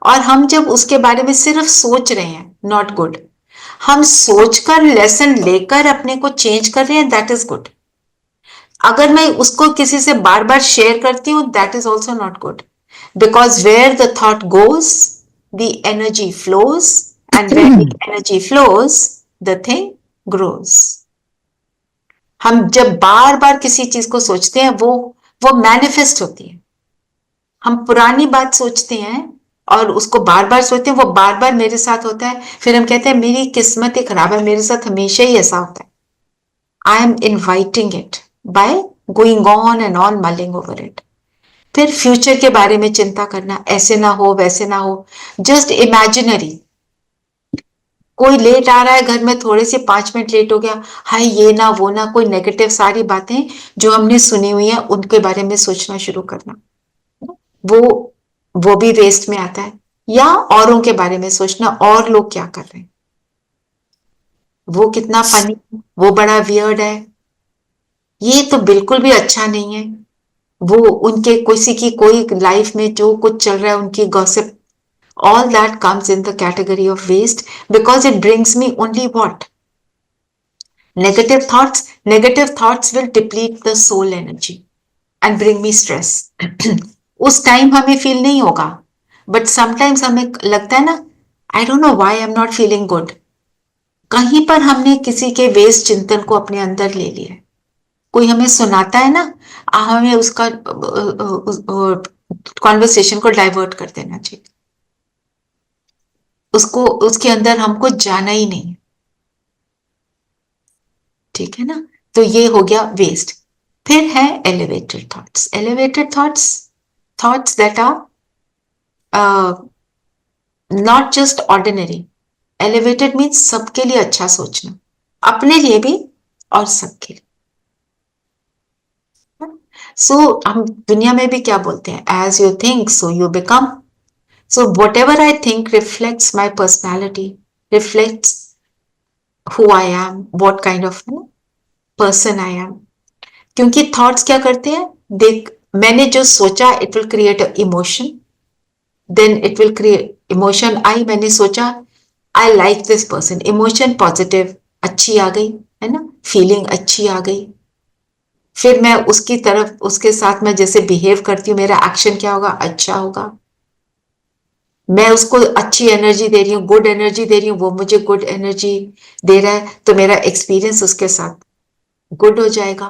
Speaker 2: और हम जब उसके बारे में सिर्फ सोच रहे हैं, नॉट गुड। हम सोचकर लेसन लेकर अपने को चेंज कर रहे हैं, दैट इज गुड। अगर मैं उसको किसी से बार बार शेयर करती हूं, that is also not good, because where the thought goes the energy flows, and where the energy flows the thing grows. हम जब बार बार किसी चीज को सोचते हैं, वो मैनिफेस्ट होती है। हम पुरानी बात सोचते हैं और उसको बार बार सोचते हैं, वो बार बार मेरे साथ होता है, फिर हम कहते हैं मेरी किस्मत ही खराब है, मेरे साथ हमेशा ही ऐसा होता है। I am inviting it by going on and on mulling over it. फिर फ्यूचर के बारे में चिंता करना, ऐसे ना हो, वैसे ना हो, जस्ट इमेजिनरी। कोई लेट आ रहा है घर में, थोड़े से 5 मिनट लेट हो गया, हाय ये ना वो ना, कोई नेगेटिव सारी बातें जो हमने सुनी हुई है उनके बारे में सोचना शुरू करना, वो भी वेस्ट में आता है। या औरों के बारे में सोचना, और लोग क्या कर रहे हैं, वो कितना फनी, वो बड़ा वियर्ड है, ये तो बिल्कुल भी अच्छा नहीं है, वो उनके किसी की कोई लाइफ में जो कुछ चल रहा है, उनकी gossip, all that comes in the category of waste, because it brings me only what? Negative thoughts. Negative thoughts will deplete the soul energy and bring me stress. उस टाइम हमें फील नहीं होगा, बट समटाइम्स हमें लगता है ना, I don't know why I am not feeling good. कहीं पर हमने किसी के वेस्ट चिंतन को अपने अंदर ले लिया। कोई हमें सुनाता है ना, हमें उसका कॉन्वर्सेशन को डाइवर्ट कर देना चाहिए, उसको उसके अंदर हमको जाना ही नहीं, ठीक है ना। तो ये हो गया वेस्ट। फिर है elevated thoughts. Elevated thoughts, thoughts that are not just ordinary. Elevated means सबके लिए अच्छा सोचना, अपने लिए भी और सबके लिए। सो हम दुनिया में भी क्या बोलते हैं, as you think so you become. So whatever I think reflects my personality, reflects who I am, what kind of person I am. क्योंकि thoughts क्या करते हैं, देख मैंने जो सोचा, it will create an emotion, then it will create emotion आई, मैंने सोचा I like this person, emotion positive, अच्छी आ गई, है ना, फीलिंग अच्छी आ गई। फिर मैं उसकी तरफ, उसके साथ मैं जैसे बिहेव करती हूँ, मेरा एक्शन क्या होगा, अच्छा होगा। मैं उसको अच्छी एनर्जी दे रही हूँ, गुड एनर्जी दे रही हूँ, वो मुझे गुड एनर्जी दे रहा है, तो मेरा एक्सपीरियंस उसके साथ गुड हो जाएगा,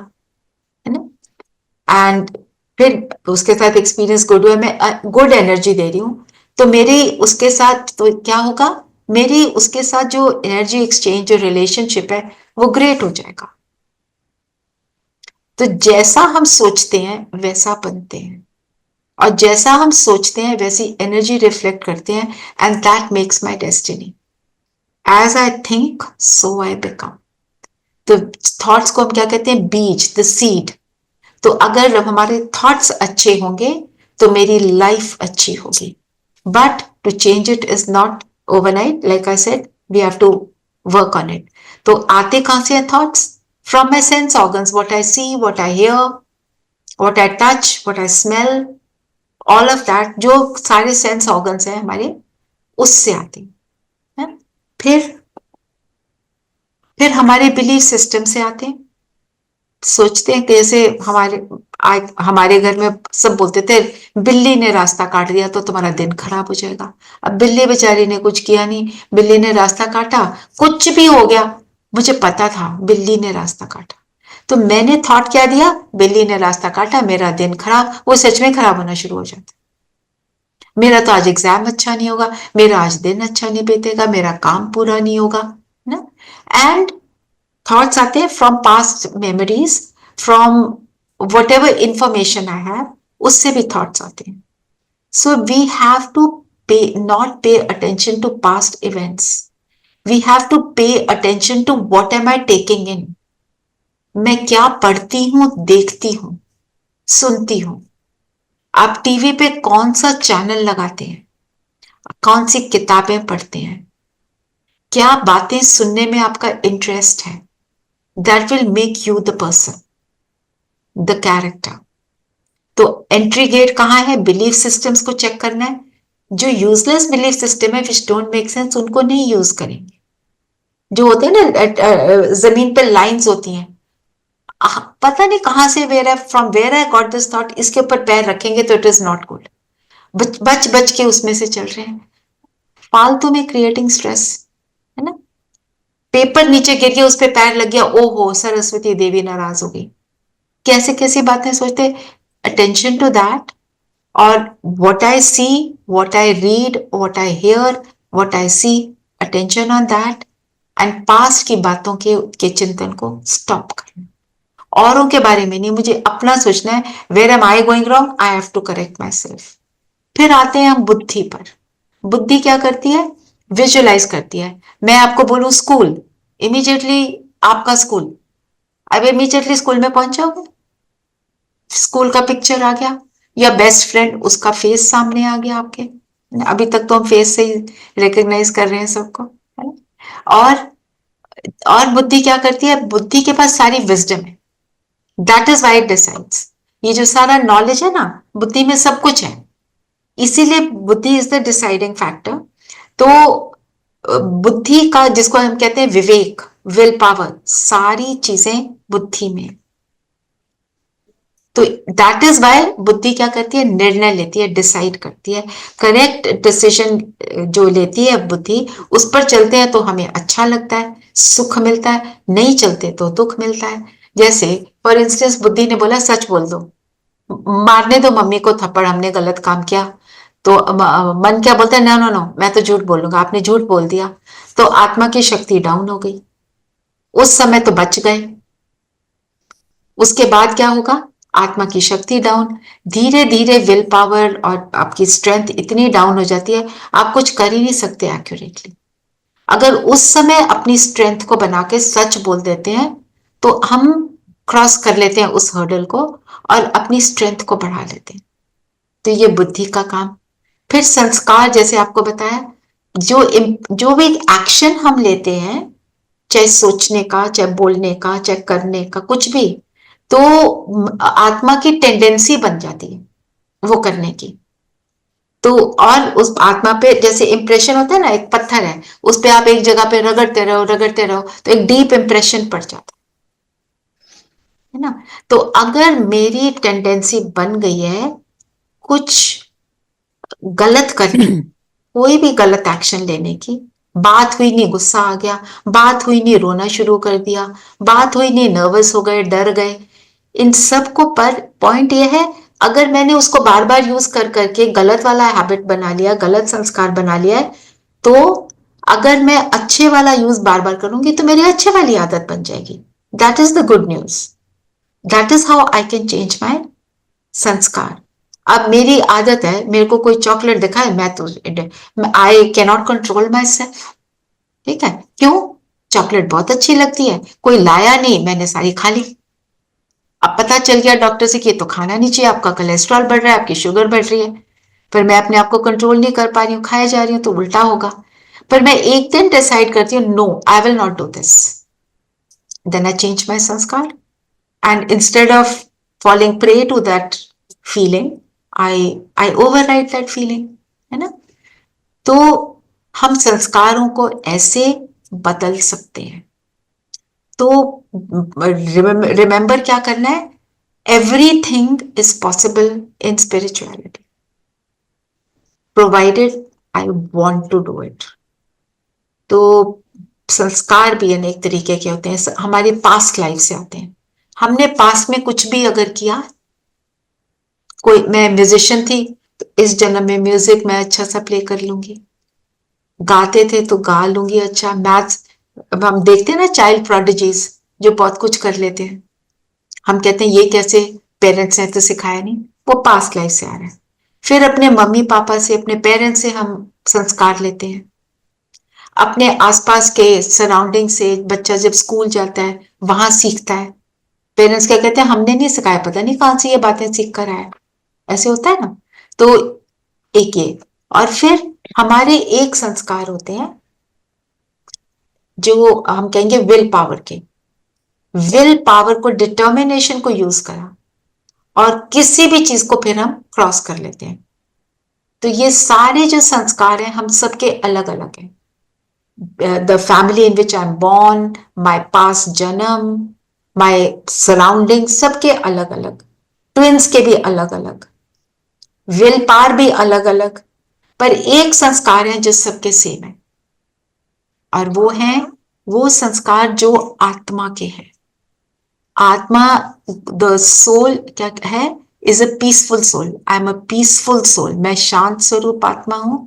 Speaker 2: है ना। एंड फिर उसके साथ एक्सपीरियंस गुड हुआ, मैं गुड एनर्जी दे रही हूँ, तो मेरी उसके साथ तो क्या होगा, मेरी उसके साथ जो एनर्जी एक्सचेंज, जो रिलेशनशिप है, वो ग्रेट हो जाएगा। तो जैसा हम सोचते हैं वैसा बनते हैं, और जैसा हम सोचते हैं वैसी एनर्जी रिफ्लेक्ट करते हैं, and that makes my destiny. As I think so I become. तो थॉट्स को हम क्या कहते हैं, बीज, द सीड। तो अगर हमारे थॉट्स अच्छे होंगे तो मेरी लाइफ अच्छी होगी, but to change it is not overnight, like I said, we have to work on it. तो आते कहां से हैं thoughts? From my sense organs, what I see, what I hear, what I touch, what I smell, all of that, जो सारे sense organs हैं हमारे, उससे आते हैं। फिर हमारे बिलीफ सिस्टम से आते हैं। सोचते हैं कि जैसे हमारे घर में सब बोलते थे, बिल्ली ने रास्ता काट दिया तो तुम्हारा दिन खराब हो जाएगा। अब बिल्ली बेचारी ने कुछ किया नहीं, बिल्ली ने रास्ता काटा, कुछ भी हो गया, मुझे पता था बिल्ली ने रास्ता काटा, तो मैंने थॉट क्या दिया, बिल्ली ने रास्ता काटा, मेरा दिन खराब, वो सच में खराब होना शुरू हो जाता। मेरा तो आज एग्जाम अच्छा नहीं होगा, मेरा आज दिन अच्छा नहीं बीतेगा, मेरा काम पूरा नहीं होगा ना। एंड थॉट्स आते हैं from past memories, from whatever information I have, उससे भी थॉट्स आते हैं. So we have to not pay attention to past events. We have to pay attention to what am I taking in. मैं क्या पढ़ती हूं, देखती हूं, सुनती हूं. आप टीवी पे कौन सा चैनल लगाते हैं, कौन सी किताबें पढ़ते हैं, क्या बातें सुनने में आपका इंटरेस्ट है, that will make you the person, the character. तो एंट्री गेट कहाँ है? बिलीफ सिस्टम्स को चेक करना है. जो यूजलेस बिलीफ सिस्टम है, विच डोंट मेक सेंस, उनको नहीं यूज करेंगे. जो होते हैं ना जमीन पे लाइंस होती हैं, पता नहीं कहां से, from where I got this thought, इसके ऊपर पैर रखेंगे तो इट इज नॉट गुड. बच बच के उसमें से चल रहे हैं, फालतू में क्रिएटिंग स्ट्रेस, है ना. पेपर नीचे गिर गया, उस पर पैर लग गया, ओहो सरस्वती देवी नाराज हो गई. कैसे कैसी बातें सोचते. Attention to that. और what I see, what I read, what I hear, what I see, attention on that, and past की बातों के चिंतन को स्टॉप करना. औरों के बारे में नहीं, मुझे अपना सोचना है. where am I going wrong? I have to correct myself. फिर आते हैं हम बुद्धि पर. बुद्धि क्या करती है? विजुअलाइज करती है. मैं आपको बोलूं स्कूल, इमीडिएटली आपका स्कूल, अब इमीडिएटली स्कूल में पहुंच जाओगे, स्कूल का पिक्चर आ गया, या बेस्ट फ्रेंड उसका फेस सामने आ गया आपके. अभी तक तो हम फेस से ही रिकॉग्नाइज कर रहे हैं सबको, है ना. और बुद्धि क्या करती है? बुद्धि के पास सारी विजडम है. That is why it decides. ये जो सारा नॉलेज है ना, बुद्धि में सब कुछ है, इसीलिए बुद्धि इज द डिसाइडिंग फैक्टर. तो बुद्धि का, जिसको हम कहते हैं विवेक, विल पावर, सारी चीजें बुद्धि में. तो दैट इज वाई बुद्धि क्या करती है? निर्णय लेती है, डिसाइड करती है. करेक्ट डिसीजन जो लेती है बुद्धि, उस पर चलते हैं तो हमें अच्छा लगता है, सुख मिलता है, नहीं चलते तो दुख मिलता है. जैसे फॉर इंस्टेंस बुद्धि ने बोला सच बोल दो, मारने दो मम्मी को थप्पड़, हमने गलत काम किया. तो मन क्या बोलता है? नो नो नो, मैं तो झूठ बोलूंगा. आपने झूठ बोल दिया तो आत्मा की शक्ति डाउन हो गई. उस समय तो बच गए, उसके बाद क्या होगा? आत्मा की शक्ति डाउन. धीरे धीरे विल पावर और आपकी स्ट्रेंथ इतनी डाउन हो जाती है, आप कुछ कर ही नहीं सकते एक्यूरेटली. अगर उस समय अपनी स्ट्रेंथ को बना के सच बोल देते हैं तो हम क्रॉस कर लेते हैं उस हर्डल को और अपनी स्ट्रेंथ को बढ़ा लेते हैं. तो ये बुद्धि का काम. फिर संस्कार, जैसे आपको बताया, जो भी एक्शन हम लेते हैं, चाहे सोचने का, चाहे बोलने का, चाहे करने का, कुछ भी, तो आत्मा की टेंडेंसी बन जाती है वो करने की. तो और उस आत्मा पे जैसे इंप्रेशन होता है ना, एक पत्थर है, उस पे आप एक जगह पे रगड़ते रहो तो एक डीप इंप्रेशन पड़ जाता है ना. तो अगर मेरी टेंडेंसी बन गई है कुछ गलत करने, कोई भी गलत एक्शन लेने की, बात हुई नहीं गुस्सा आ गया, बात हुई नहीं रोना शुरू कर दिया, बात हुई नहीं नर्वस हो गए, डर गए, इन सब को पर पॉइंट ये है, अगर मैंने उसको बार बार यूज कर करके गलत वाला हैबिट बना लिया, गलत संस्कार बना लिया है, तो अगर मैं अच्छे वाला यूज बार बार करूंगी तो मेरी अच्छे वाली आदत बन जाएगी. That is the good news. That is how I can change my संस्कार. अब मेरी आदत है, मेरे को कोई चॉकलेट दिखाए, मैं तो I can not control my self. ठीक है, क्यों? चॉकलेट बहुत अच्छी लगती है, कोई लाया नहीं, मैंने सारी खा ली. अब पता चल गया डॉक्टर से कि ये तो खाना नहीं चाहिए, आपका कोलेस्ट्रॉल बढ़ रहा है, आपकी शुगर बढ़ रही है, पर मैं अपने आप को कंट्रोल नहीं कर पा रही हूँ, खाए जा रही हूँ, तो उल्टा होगा. पर मैं एक दिन डिसाइड करती हूँ, no I will not do this, then I change my sanskar, and instead of falling prey to that feeling, I override that feeling, है ना. तो हम संस्कारों को ऐसे बदल सकते हैं. तो रिमेंबर क्या करना है? Everything is possible in spirituality, provided I want to do it. तो संस्कार भी अनेक तरीके के होते हैं, हमारी पास्ट लाइफ से आते हैं. हमने पास्ट में कुछ भी अगर किया, कोई, मैं म्यूजिशियन थी तो इस जन्म में म्यूजिक मैं अच्छा सा प्ले कर लूंगी, गाते थे तो गा लूंगी अच्छा. मैथ्स, अब हम देखते हैं ना चाइल्ड प्रोडिजीज, जो बहुत कुछ कर लेते हैं। हम कहते हैं ये कैसे, पेरेंट्स ने तो सिखाया नहीं, वो पास्ट लाइफ से आ रहा है। फिर अपने मम्मी पापा से, अपने पेरेंट्स से हम संस्कार लेते हैं, अपने आसपास के सराउंडिंग से। बच्चा जब स्कूल जाता है वहां सीखता है, पेरेंट्स क्या कहते हैं, हमने नहीं सिखाया, पता नहीं कहां से ये बातें सीख कर आया, ऐसे होता है ना। तो एक ये, और फिर हमारे एक संस्कार होते हैं जो हम कहेंगे विल पावर के। विल पावर को, डिटर्मिनेशन को यूज करा और किसी भी चीज को फिर हम क्रॉस कर लेते हैं। तो ये सारे जो संस्कार हैं हम सबके अलग अलग हैं। The family in which I am born, my past जन्म, माय सराउंडिंग, सबके अलग अलग। ट्विंस के भी अलग अलग, विल पावर भी अलग अलग, पर एक संस्कार है जो सबके सेम है, और वो है वो संस्कार जो आत्मा के हैं। आत्मा, द सोल क्या है, is a peaceful soul. I am a peaceful soul. मैं शांत स्वरूप आत्मा हूं,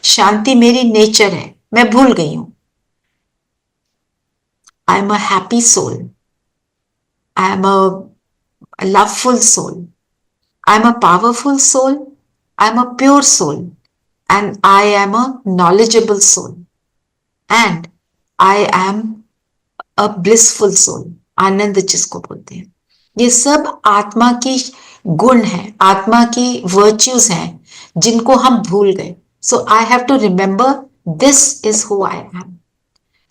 Speaker 2: शांति मेरी नेचर है, मैं भूल गई हूं। I am a happy soul, I am a loveful soul, I am a powerful soul, I am a pure soul, and I am a knowledgeable soul, and I am a blissful soul. आनंद जिसको बोलते हैं, ये सब आत्मा की गुण है, आत्मा की वर्च्यूज हैं जिनको हम भूल गए। So I have to remember this is who I am.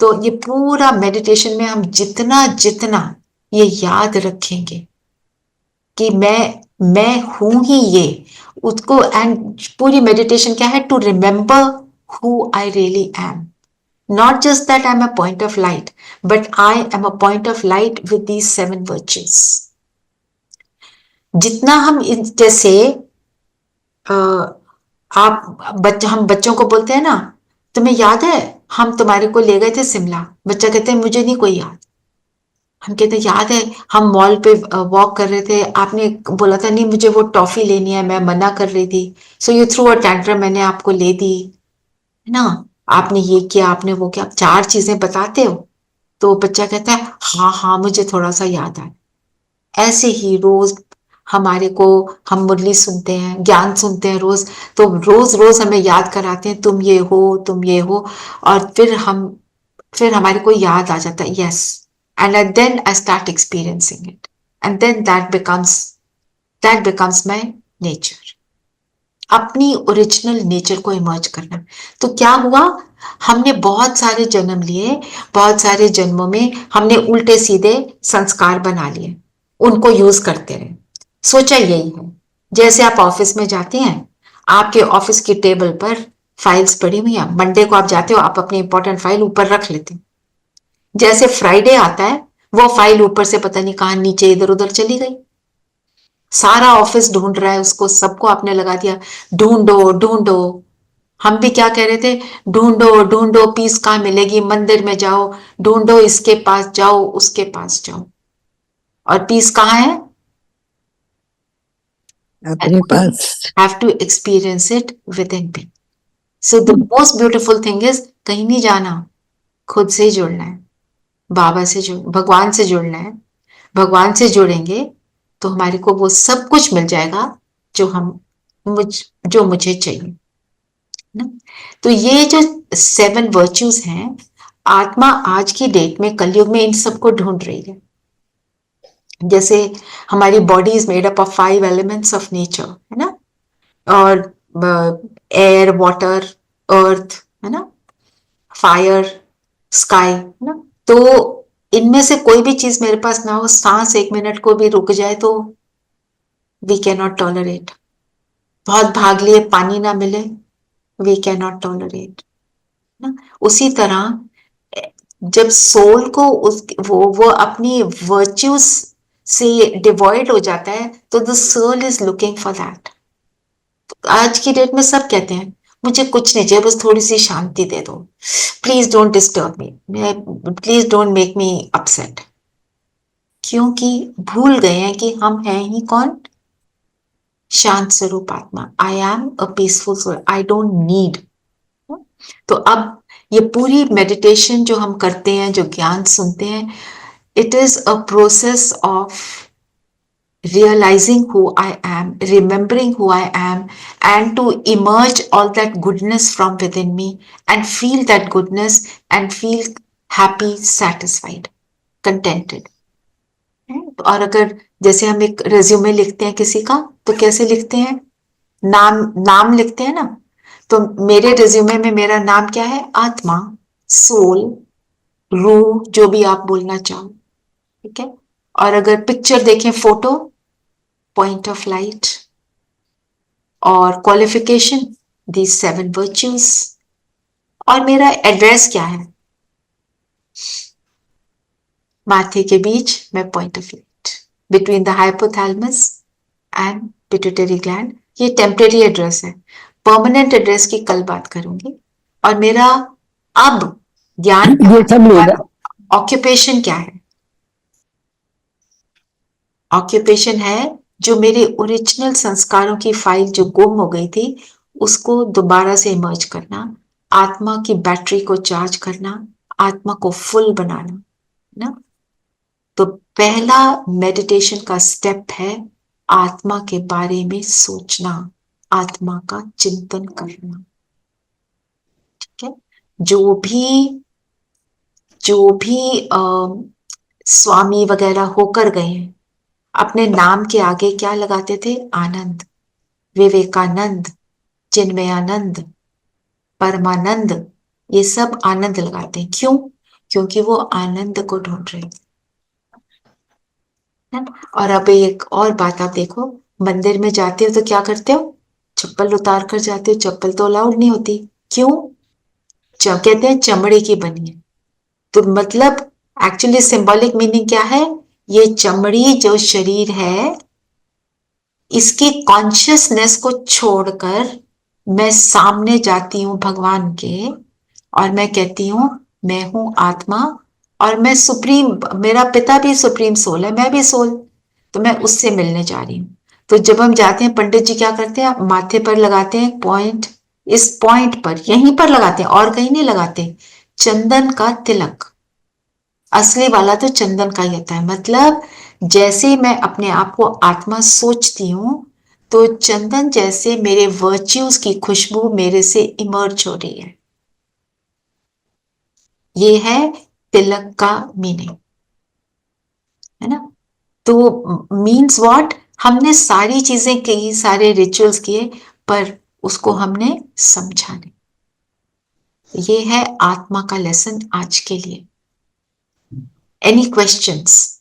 Speaker 2: तो ये पूरा मेडिटेशन में हम जितना जितना ये याद रखेंगे कि मैं हूं ही ये, उसको, एंड पूरी मेडिटेशन क्या है, to remember who I really am. Not just that I'm a point of light, but I am a point of light with these 7 virtues. जितना हम जैसे हम बच्चों को बोलते हैं ना, तुम्हें याद है हम तुम्हारे को ले गए थे शिमला, बच्चा कहते हैं मुझे नहीं कोई याद। हम कहते हैं याद है हम मॉल पे वॉक कर रहे थे, आपने बोला था नहीं मुझे वो टॉफी लेनी है, मैं मना कर रही थी, so you through a tantrum, मैंने आपको ले दी, है ना, आपने ये किया, आपने वो किया, 4 चीजें बताते हो, तो बच्चा कहता है हाँ हाँ मुझे थोड़ा सा याद आया। ऐसे ही रोज हमारे को, हम मुरली सुनते हैं, ज्ञान सुनते हैं रोज, तो रोज रोज हमें याद कराते हैं तुम ये हो, तुम ये हो, और फिर हमारे को याद आ जाता है, yes, and then I start experiencing it, and then that becomes my nature. अपनी ओरिजिनल नेचर को इमर्ज करना। तो क्या हुआ, हमने बहुत सारे जन्म लिए, बहुत सारे जन्मों में हमने उल्टे सीधे संस्कार बना लिए, उनको यूज करते रहे। सोचा यही है, जैसे आप ऑफिस में जाते हैं, आपके ऑफिस की टेबल पर फाइल्स पड़ी हुई हैं, मंडे को आप जाते हो, आप अपनी इंपॉर्टेंट फाइल ऊपर रख लेते हैं, जैसे फ्राइडे आता है वो फाइल ऊपर से पता नहीं कहां नीचे इधर उधर चली गई, सारा ऑफिस ढूंढ रहा है उसको, सबको आपने लगा दिया ढूंढो ढूंढो। हम भी क्या कह रहे थे, ढूंढो ढूंढो पीस कहाँ मिलेगी, मंदिर में जाओ, ढूंढो इसके पास जाओ, उसके पास जाओ, और पीस कहाँ है,
Speaker 8: अपने पास।
Speaker 2: Have to experience it within me. So the most beautiful thing is, कहीं नहीं जाना, खुद से ही जुड़ना है, बाबा से जुड़, भगवान से जुड़ना है। भगवान से जुड़ेंगे तो हमारे को वो सब कुछ मिल जाएगा जो मुझे चाहिए ना। तो ये जो 7 वर्च्यूज हैं, आत्मा आज की डेट में, कलयुग में, इन सबको ढूंढ रही है। जैसे हमारी body is made up of 5 elements of nature, है ना, और एयर, वाटर, अर्थ, है ना, फायर, स्काई, है ना। तो इनमें से कोई भी चीज मेरे पास ना हो, सांस 1 मिनट को भी रुक जाए तो वी कैन नॉट टॉलरेट। बहुत भाग लिए, पानी ना मिले, वी कैन नॉट टॉलरेट ना। उसी तरह जब सोल को वो अपनी वर्च्यूज से डिवॉइड हो जाता है, तो the soul is looking for that. आज की डेट में सब कहते हैं मुझे कुछ नहीं चाहिए, बस थोड़ी सी शांति दे दो, please don't disturb me, please don't make me upset, क्योंकि भूल गए हैं कि हम हैं ही कौन, शांत स्वरूप आत्मा। I am a peaceful soul, I don't need. तो अब ये पूरी मेडिटेशन जो हम करते हैं, जो ज्ञान सुनते हैं, It is a process of realizing who I am, remembering who I am, and to emerge all that goodness from within me and feel that goodness and feel happy, satisfied, contented. और अगर जैसे हम एक resume लिखते हैं किसी का, तो कैसे लिखते हैं? नाम लिखते हैं ना। तो मेरे रेज्यूमे में मेरा नाम क्या है? आत्मा, सोल, रूह, जो भी आप बोलना चाहो, ठीक है। और अगर पिक्चर देखें, फोटो, पॉइंट ऑफ लाइट, और क्वालिफिकेशन, दी 7 वर्च्यूज। और मेरा एड्रेस क्या है? माथे के बीच में point of light, between the hypothalamus and pituitary gland. ये टेम्परेरी एड्रेस है। परमानेंट एड्रेस की कल बात करूंगी। और मेरा अब ज्ञान,
Speaker 8: ये सब लेगा।
Speaker 2: ऑक्यूपेशन क्या है? ऑक्यूपेशन है जो मेरे ओरिजिनल संस्कारों की फाइल जो गुम हो गई थी, उसको दोबारा से इमर्ज करना, आत्मा की बैटरी को चार्ज करना, आत्मा को फुल बनाना, ना। तो पहला मेडिटेशन का स्टेप है आत्मा के बारे में सोचना, आत्मा का चिंतन करना, ठीक है। जो भी स्वामी वगैरह होकर गए हैं, अपने नाम के आगे क्या लगाते थे? आनंद, विवेकानंद, चिन्मयानंद, परमानंद, ये सब आनंद लगाते हैं। क्यों? क्योंकि वो आनंद को ढूंढ रहे थे। और अब एक और बात आप देखो, मंदिर में जाते हो तो क्या करते हो? चप्पल उतार कर जाते हो। चप्पल तो अलाउड नहीं होती। क्यों? कहते हैं चमड़े की बनी है। तो मतलब एक्चुअली सिंबॉलिक मीनिंग क्या है? ये चमड़ी जो शरीर है, इसकी कॉन्शियसनेस को छोड़कर मैं सामने जाती हूं भगवान के, और मैं कहती हूं मैं हूं आत्मा, और मैं सुप्रीम, मेरा पिता भी सुप्रीम सोल है, मैं भी सोल, तो मैं उससे मिलने जा रही हूं। तो जब हम जाते हैं, पंडित जी क्या करते हैं? माथे पर लगाते हैं पॉइंट, इस पॉइंट पर, यहीं पर लगाते हैं और कहीं नहीं लगाते। चंदन का तिलक, असली वाला तो चंदन का ही होता है। मतलब जैसे मैं अपने आप को आत्मा सोचती हूं, तो चंदन जैसे मेरे वर्च्यूज की खुशबू मेरे से इमर्ज हो रही है। ये है तिलक का मीनिंग, है ना। तो मीन्स व्हाट? हमने सारी चीजें की, सारे रिचुअल्स किए, पर उसको हमने समझा नहीं। ये है आत्मा का लेसन आज के लिए। Any questions?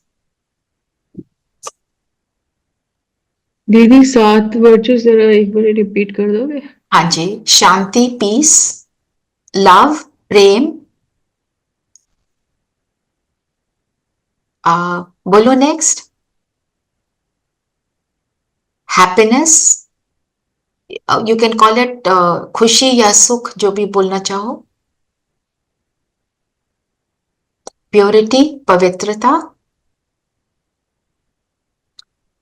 Speaker 1: दीदी 7 वर्चू जरा एक बार रिपीट कर दोगे?
Speaker 2: हाँ जी। शांति, पीस, लव, प्रेम, बोलो next. Happiness, you can call it खुशी या सुख, जो भी बोलना चाहो। प्योरिटी, पवित्रता,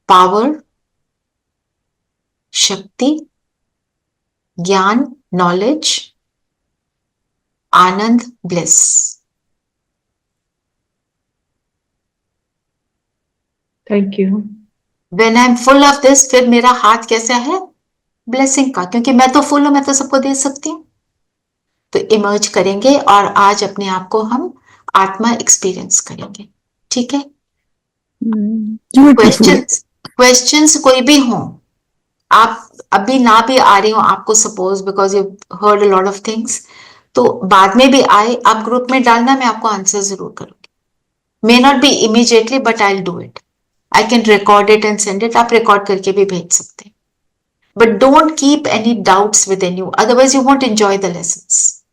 Speaker 2: पावर, शक्ति, ज्ञान, knowledge, Anand, bliss.
Speaker 1: Thank you.
Speaker 2: When I am full of this, फिर मेरा हाथ कैसा है? ब्लेसिंग का, क्योंकि मैं तो फुल हूं, मैं तो सबको दे सकती हूँ। तो इमर्ज करेंगे और आज अपने आप को हम आत्मा एक्सपीरियंस करेंगे, ठीक है। क्वेश्चंस कोई भी हो, आप अभी ना भी आ रही हो आपको, suppose because you heard a lot of things, तो बाद में भी आए, आप ग्रुप में डालना, मैं आपको आंसर जरूर करूंगी। May not be immediately, but I will do it. I can record it and send it. आप रिकॉर्ड करके भी भेज सकते हैं, but don't keep any doubts with in you, otherwise you won't enjoy the lessons,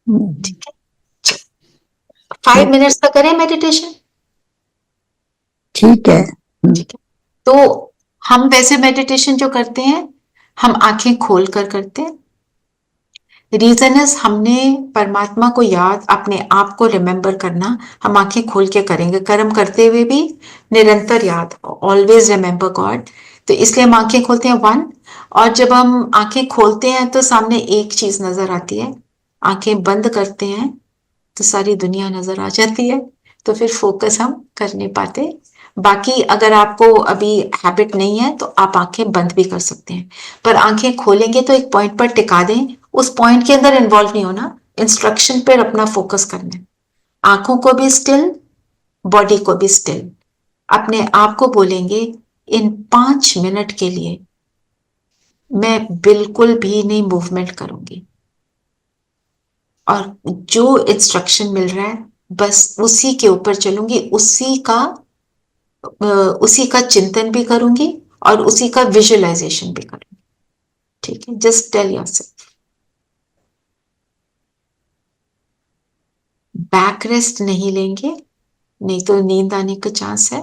Speaker 2: ठीक है। 5 minutes का करें मेडिटेशन,
Speaker 8: ठीक है।
Speaker 2: ठीक है। तो हम वैसे मेडिटेशन जो करते हैं, हम आंखें खोल कर करते हैं। रीजन इज, हमने परमात्मा को याद, अपने आप को रिमेम्बर करना, हम आंखें खोल के करेंगे। कर्म करते हुए भी निरंतर याद, ऑलवेज रिमेम्बर गॉड। तो इसलिए हम आंखें खोलते हैं 1, और जब हम आंखें खोलते हैं तो सामने एक चीज नजर आती है। आंखें बंद करते हैं तो सारी दुनिया नजर आ जाती है। तो फिर फोकस हम कर नहीं पाते। बाकी अगर आपको अभी हैबिट नहीं है तो आप आंखें बंद भी कर सकते हैं, पर आंखें खोलेंगे तो एक पॉइंट पर टिका दें, उस पॉइंट के अंदर इन्वॉल्व नहीं होना, इंस्ट्रक्शन पर अपना फोकस करना है। आंखों को भी स्टिल, बॉडी को भी स्टिल। अपने आप को बोलेंगे इन 5 मिनट के लिए मैं बिल्कुल भी नहीं मूवमेंट करूंगी, और जो इंस्ट्रक्शन मिल रहा है बस उसी के ऊपर चलूंगी, उसी का चिंतन भी करूंगी और उसी का विजुअलाइजेशन भी करूंगी। ठीक है, just tell yourself. Back rest नहीं लेंगे, नहीं तो नींद आने का चांस है,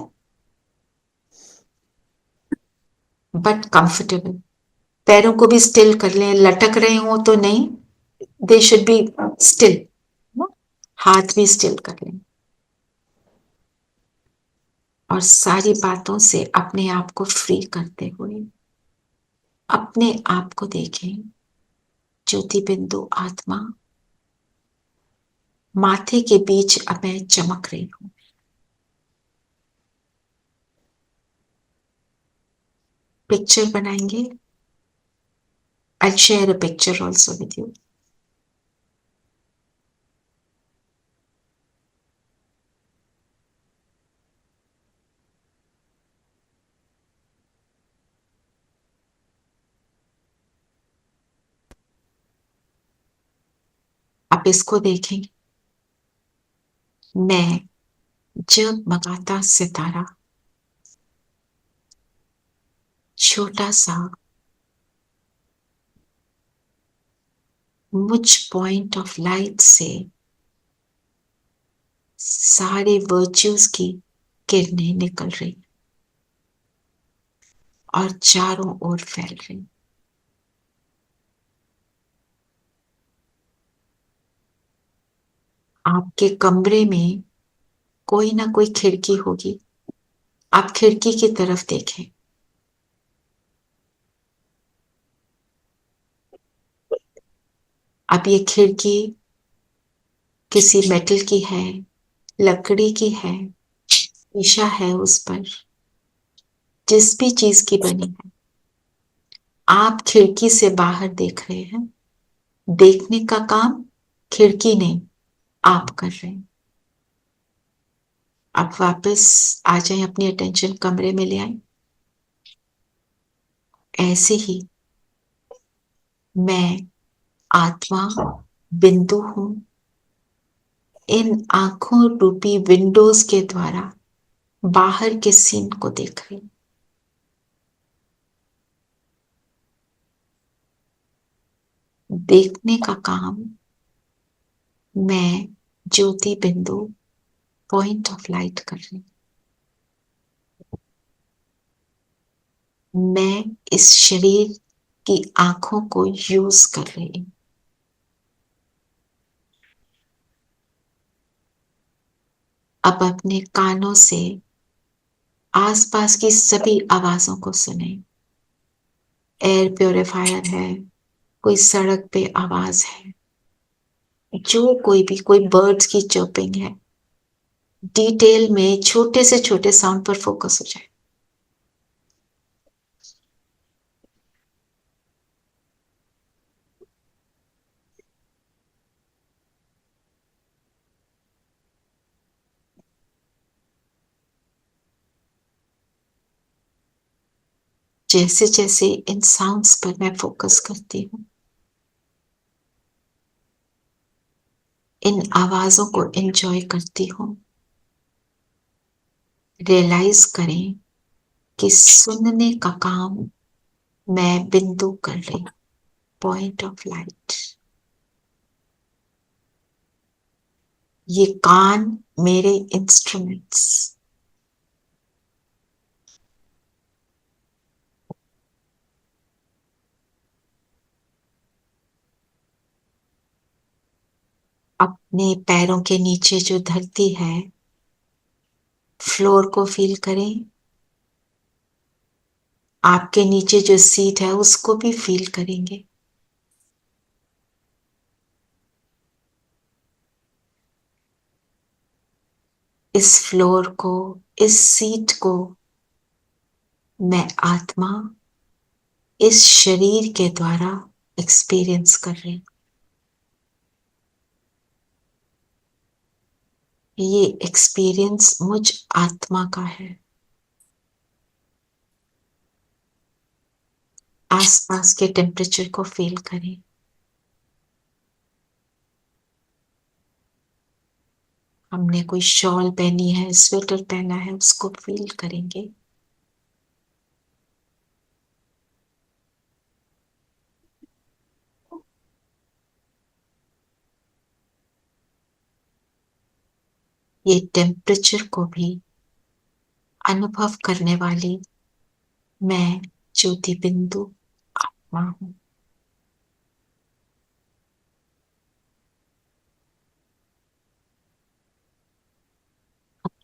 Speaker 2: बट कंफर्टेबल। पैरों को भी स्टिल कर लें, लटक रहे हो तो नहीं, दे शुड बी स्टिल। हाथ भी स्टिल कर लें और सारी बातों से अपने आप को फ्री करते हुए अपने आप को देखें। ज्योति बिंदु आत्मा, माथे के बीच अब मैं चमक रही हूं। पिक्चर बनाएंगे। I'll share a picture also with you. आप इसको देखेंगे, मैं जगमगाता सितारा, छोटा सा, मुझ पॉइंट ऑफ लाइट से सारे वर्च्यूज की किरणें निकल रही और चारों ओर फैल रही। आपके कमरे में कोई ना कोई खिड़की होगी, आप खिड़की की तरफ देखें। अब ये खिड़की किसी मेटल की है, लकड़ी की है, शीशा है, उस पर जिस भी चीज की बनी है, आप खिड़की से बाहर देख रहे हैं। देखने का काम खिड़की नहीं, आप कर रहे हैं। अब वापस आ जाए, अपनी अटेंशन कमरे में ले आए। ऐसे ही मैं आत्मा बिंदु हूं, इन आंखों रूपी विंडोज के द्वारा बाहर के सीन को देख रही। देखने का काम मैं ज्योति बिंदु पॉइंट ऑफ लाइट कर रही। मैं इस शरीर की आंखों को यूज कर रही। अब अपने कानों से आसपास की सभी आवाजों को सुने। एयर प्योरीफायर है, कोई सड़क पे आवाज है, जो कोई बर्ड्स की चर्पिंग है, डिटेल में छोटे से छोटे साउंड पर फोकस हो जाए। जैसे जैसे इन साउंड्स पर मैं फोकस करती हूँ, इन आवाजों को एंजॉय करती हूँ, रियलाइज करें कि सुनने का काम मैं बिंदु कर रही, पॉइंट ऑफ लाइट। ये कान मेरे इंस्ट्रूमेंट्स। अपने पैरों के नीचे जो धरती है, फ्लोर को फील करें। आपके नीचे जो सीट है उसको भी फील करेंगे। इस फ्लोर को, इस सीट को मैं आत्मा इस शरीर के द्वारा एक्सपीरियंस कर रही हूं। ये एक्सपीरियंस मुझ आत्मा का है। आसपास के टेम्परेचर को फील करें। हमने कोई शॉल पहनी है, स्वेटर पहना है, उसको फील करेंगे। ये टेम्परेचर को भी अनुभव करने वाली मैं ज्योति बिंदु आत्मा हूं।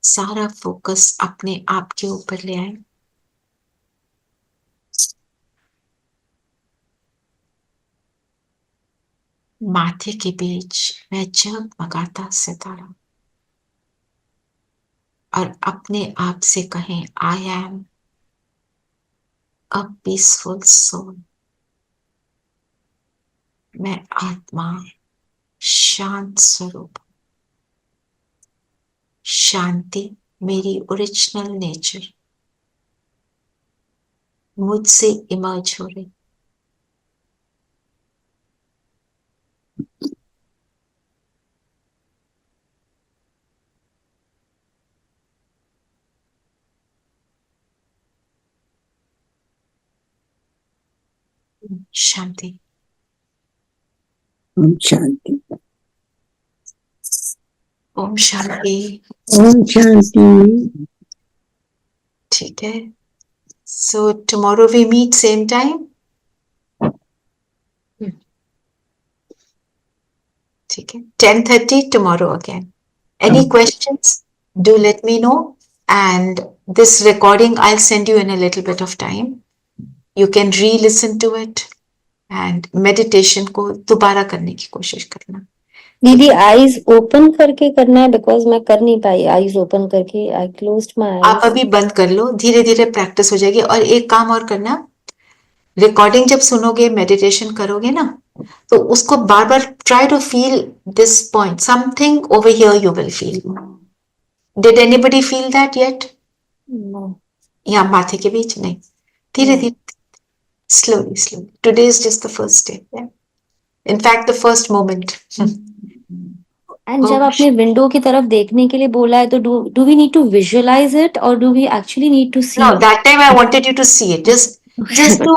Speaker 2: सारा फोकस अपने आप के ऊपर ले आए। माथे के बीच मैं जगमगाता सितारा, और अपने आप से कहें, I am a peaceful soul. मैं आत्मा शांत स्वरूप। शांति मेरी ओरिजिनल नेचर मुझसे इमर्ज हो रही। शांति।
Speaker 8: ओम शांति।
Speaker 2: ओम शांति।
Speaker 8: ओम शांति।
Speaker 2: ठीक है। So tomorrow we meet same time. ठीक है, 10:30 tomorrow again. Any questions? Do let me know. And this recording I'll send you in a little bit of time. You can re-listen to it and meditation को दोबारा करने की कोशिश करना।
Speaker 6: दीदी eyes open करके करना है, बिकॉज मैं कर नहीं पाई आईज ओपन करके। आई क्लोज्ड माय
Speaker 2: आप अभी बंद कर लो, धीरे धीरे प्रैक्टिस हो जाएगी। और एक काम और करना, रिकॉर्डिंग जब सुनोगे, मेडिटेशन करोगे ना, तो उसको बार बार try to feel this point, something over here you will feel. Did anybody feel that yet? या माथे के बीच? नहीं, धीरे धीरे, slowly slowly. Today is just the first day. Yeah? In fact, the first moment.
Speaker 6: And जब आपने window की तरफ देखने के लिए बोला है, तो do we need to visualise it और do we actually need to see?
Speaker 2: No, that time I wanted you to see it, just to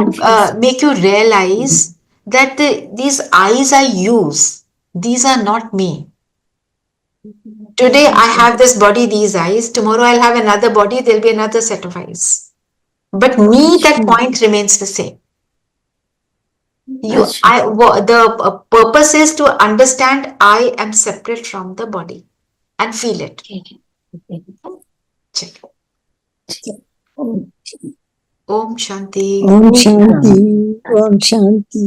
Speaker 2: make you realize that these eyes I use, these are not me. Today I have this body, these eyes. Tomorrow I'll have another body, there'll be another set of eyes. But me, that point remains the same. The purpose is to understand I am separate from the body and feel it. Check. Om Shanti.
Speaker 8: ओम शांति। ओम शांति।